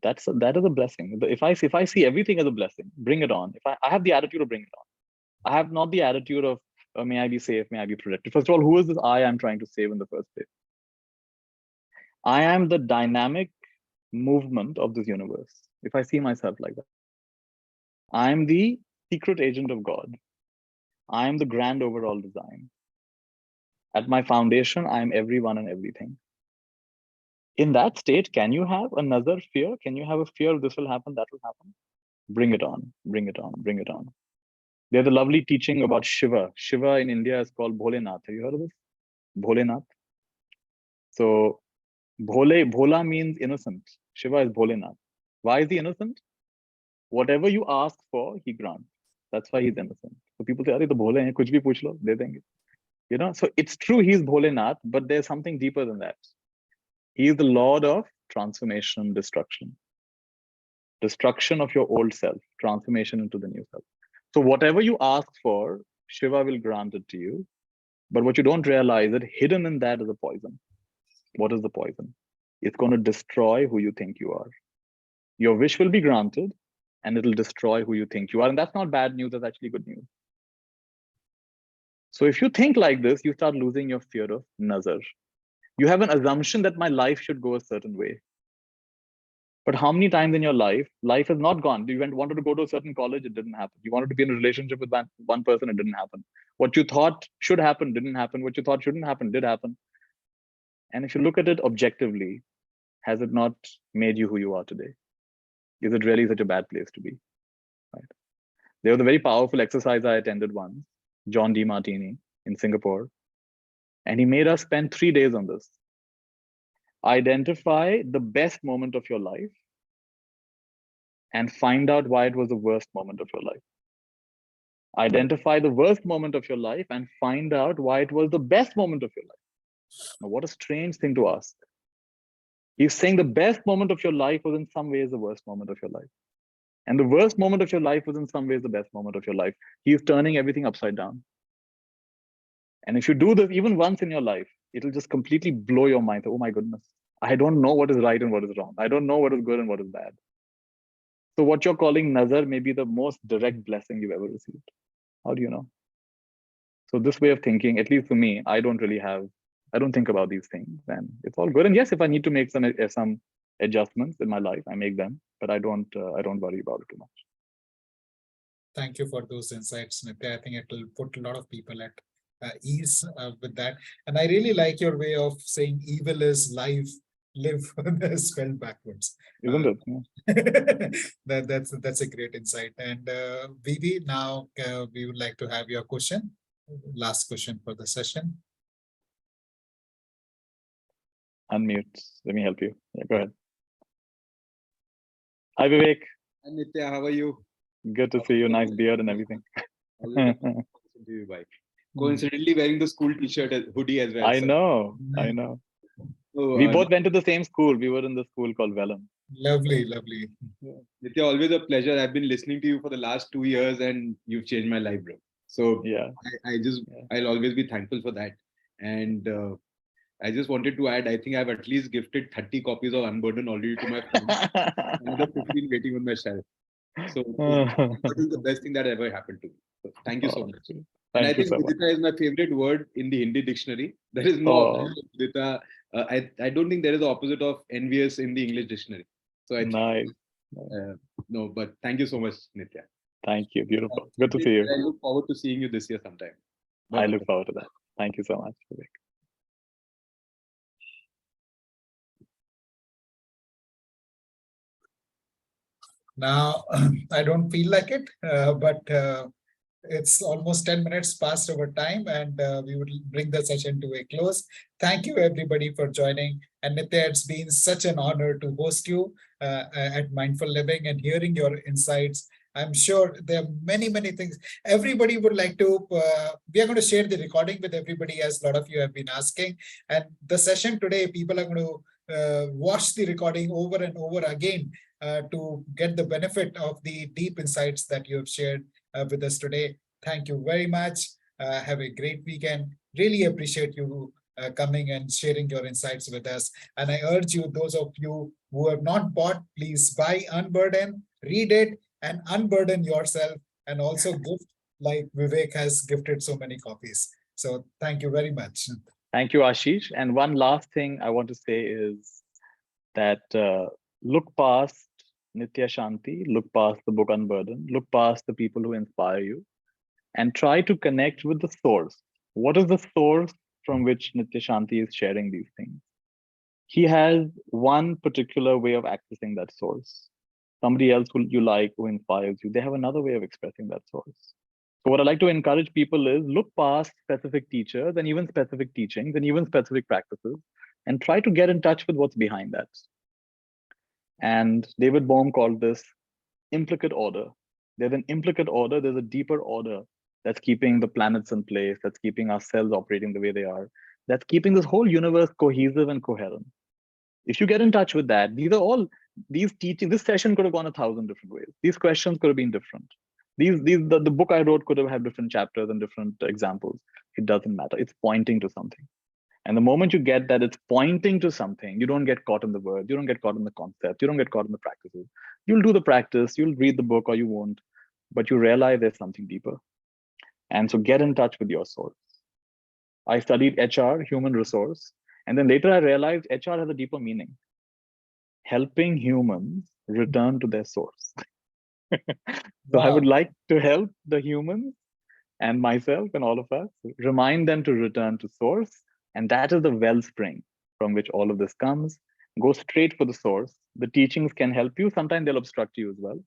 that is a blessing. If I see everything as a blessing, bring it on. If I have the attitude of bring it on. I have not the attitude of may I be safe, may I be protected. First of all, who is this I am trying to save in the first place? I am the dynamic movement of this universe. if I see myself like that. I'm the secret agent of God. I am the grand overall design. At my foundation, I am everyone and everything. In that state, can you have another fear? Can you have a fear of this will happen, that will happen? Bring it on, bring it on, bring it on. There's a lovely teaching about Shiva. Shiva in India is called Bholenath. Have you heard of this? Bholenath. So Bhola means innocent. Shiva is Bholenath. Why is he innocent? Whatever you ask for, he grants. That's why he's innocent. So people say, "Arey to bhole hain, kuch bhi puch lo, de denge." You know, so it's true he's Bholenath, but there's something deeper than that. He is the Lord of transformation, destruction. Destruction of your old self, transformation into the new self. So whatever you ask for, Shiva will grant it to you. But what you don't realize is that hidden in that is a poison. What is the poison? It's going to destroy who you think you are. Your wish will be granted and it'll destroy who you think you are. And that's not bad news, that's actually good news. So if you think like this, you start losing your fear of nazar. You have an assumption that my life should go a certain way. But how many times in your life has not gone? You wanted to go to a certain college, it didn't happen. You wanted to be in a relationship with one person, it didn't happen. What you thought should happen, didn't happen. What you thought shouldn't happen, did happen. And if you look at it objectively, has it not made you who you are today? Is it really such a bad place to be? Right? There was a very powerful exercise I attended once, John D. Martini in Singapore. And he made us spend 3 days on this. Identify the best moment of your life and find out why it was the worst moment of your life. Identify the worst moment of your life and find out why it was the best moment of your life. Now, what a strange thing to ask. He's saying the best moment of your life was in some ways the worst moment of your life. And the worst moment of your life was in some ways the best moment of your life. He's turning everything upside down. And if you do this even once in your life, it'll just completely blow your mind. Oh my goodness, I don't know what is right and what is wrong. I don't know what is good and what is bad. So what you're calling nazar may be the most direct blessing you've ever received. How do you know? So this way of thinking, at least for me, I don't think about these things, and it's all good. And yes, if I need to make some adjustments in my life, I make them, but I don't worry about it too much. Thank you for those insights, Nithya. I think it will put a lot of people at ease with that. And I really like your way of saying evil is life, live spelled backwards. Isn't it? Yeah. That's a great insight. And Vivi, now we would like to have your question. Last question for the session. Unmute. Let me help you. Yeah, go ahead. Hi, Vivek. Hi, Nithya, how are you? Good to see you. Nice beard and everything. Coincidentally wearing the school t-shirt hoodie as well. I know. So, we both went to the same school. We were in the school called Vellum. Lovely. Nithya, always a pleasure. I've been listening to you for the last 2 years and you've changed my life, bro. So yeah, I'll always be thankful for that. And I just wanted to add, I think I've at least gifted 30 copies of Unburden already to my friends. Another 15 waiting on my shelf. So that is the best thing that ever happened to me. So thank you so much. And I think Vidita is my favorite word in the Hindi dictionary. There is no Vidita. I don't think there is the opposite of envious in the English dictionary. So I think, no, but thank you so much, Nithya. Thank you. Beautiful. Good to see you. I look forward to seeing you this year sometime. I look forward to that. Thank you so much, Vivek. Now, I don't feel like it, but it's almost 10 minutes past our time, and we would bring the session to a close. Thank you, everybody, for joining. And Nithya, it's been such an honor to host you at Mindful Living and hearing your insights. I'm sure there are many things. Everybody would like to, we are going to share the recording with everybody, as a lot of you have been asking. And the session today, people are going to watch the recording over and over again to get the benefit of the deep insights that you have shared with us today. Thank you very much. Have a great weekend. Really appreciate you coming and sharing your insights with us. And I urge you, those of you who have not bought, please buy Unburden, read it, and unburden yourself, and also gift like Vivek has gifted so many copies. So thank you very much. Thank you, Ashish. And one last thing I want to say is that look past Nithya Shanti, look past the book Unburden, look past the people who inspire you, and try to connect with the source. What is the source from which Nithya Shanti is sharing these things? He has one particular way of accessing that source. Somebody else who you like, who inspires you, they have another way of expressing that source. So what I like to encourage people is look past specific teachers and even specific teachings and even specific practices and try to get in touch with what's behind that. And David Bohm called this implicate order. There's an implicate order, there's a deeper order that's keeping the planets in place, that's keeping our cells operating the way they are, that's keeping this whole universe cohesive and coherent. If you get in touch with that, these teachings, this session could have gone 1,000 different ways. These questions could have been different. The book I wrote could have had different chapters and different examples. It doesn't matter. It's pointing to something. And the moment you get that it's pointing to something, you don't get caught in the words, you don't get caught in the concepts, you don't get caught in the practices. You'll do the practice, you'll read the book or you won't, but you realize there's something deeper. And so get in touch with your source. I studied HR, human resource, and then later I realized HR has a deeper meaning. Helping humans return to their source. So I would like to help the humans and myself and all of us, remind them to return to source. And that is the wellspring from which all of this comes. Go straight for the source. The teachings can help you. Sometimes they'll obstruct you as well.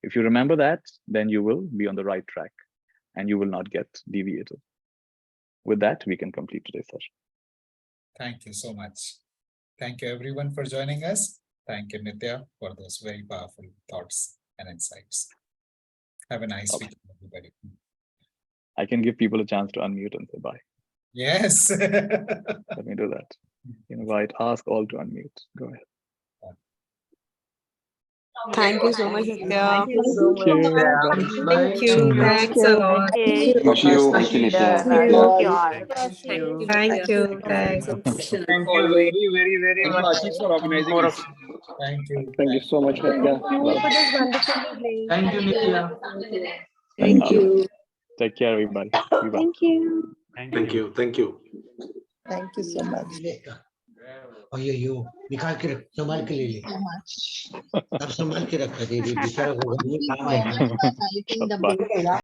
If you remember that, then you will be on the right track and you will not get deviated. With that, we can complete today's session. Thank you so much. Thank you everyone for joining us. Thank you, Nithya, for those very powerful thoughts and insights. Have a nice weekend, everybody. I can give people a chance to unmute and say bye. Yes. Let me do that. Invite, ask all to unmute. Go ahead. Thank you so much, Nithya. Thank you so much. Thank you. Thanks a lot. Thank you, Nithya. Thank you all. Thank you. Thanks. Thank you very Thank you, much. Ashish, for organizing it. Thank you. Thank you so much, Nithya. Thank you for this wonderful evening. Thank you, Nithya. Thank you. Take care, everybody. Be well. Thank you. Thank you. Thank you. Thank you so much. अयो निकाल के रख संभाल के ले ले अब संभाल के रखा दीदी बेचारा को घर में काम है Bye.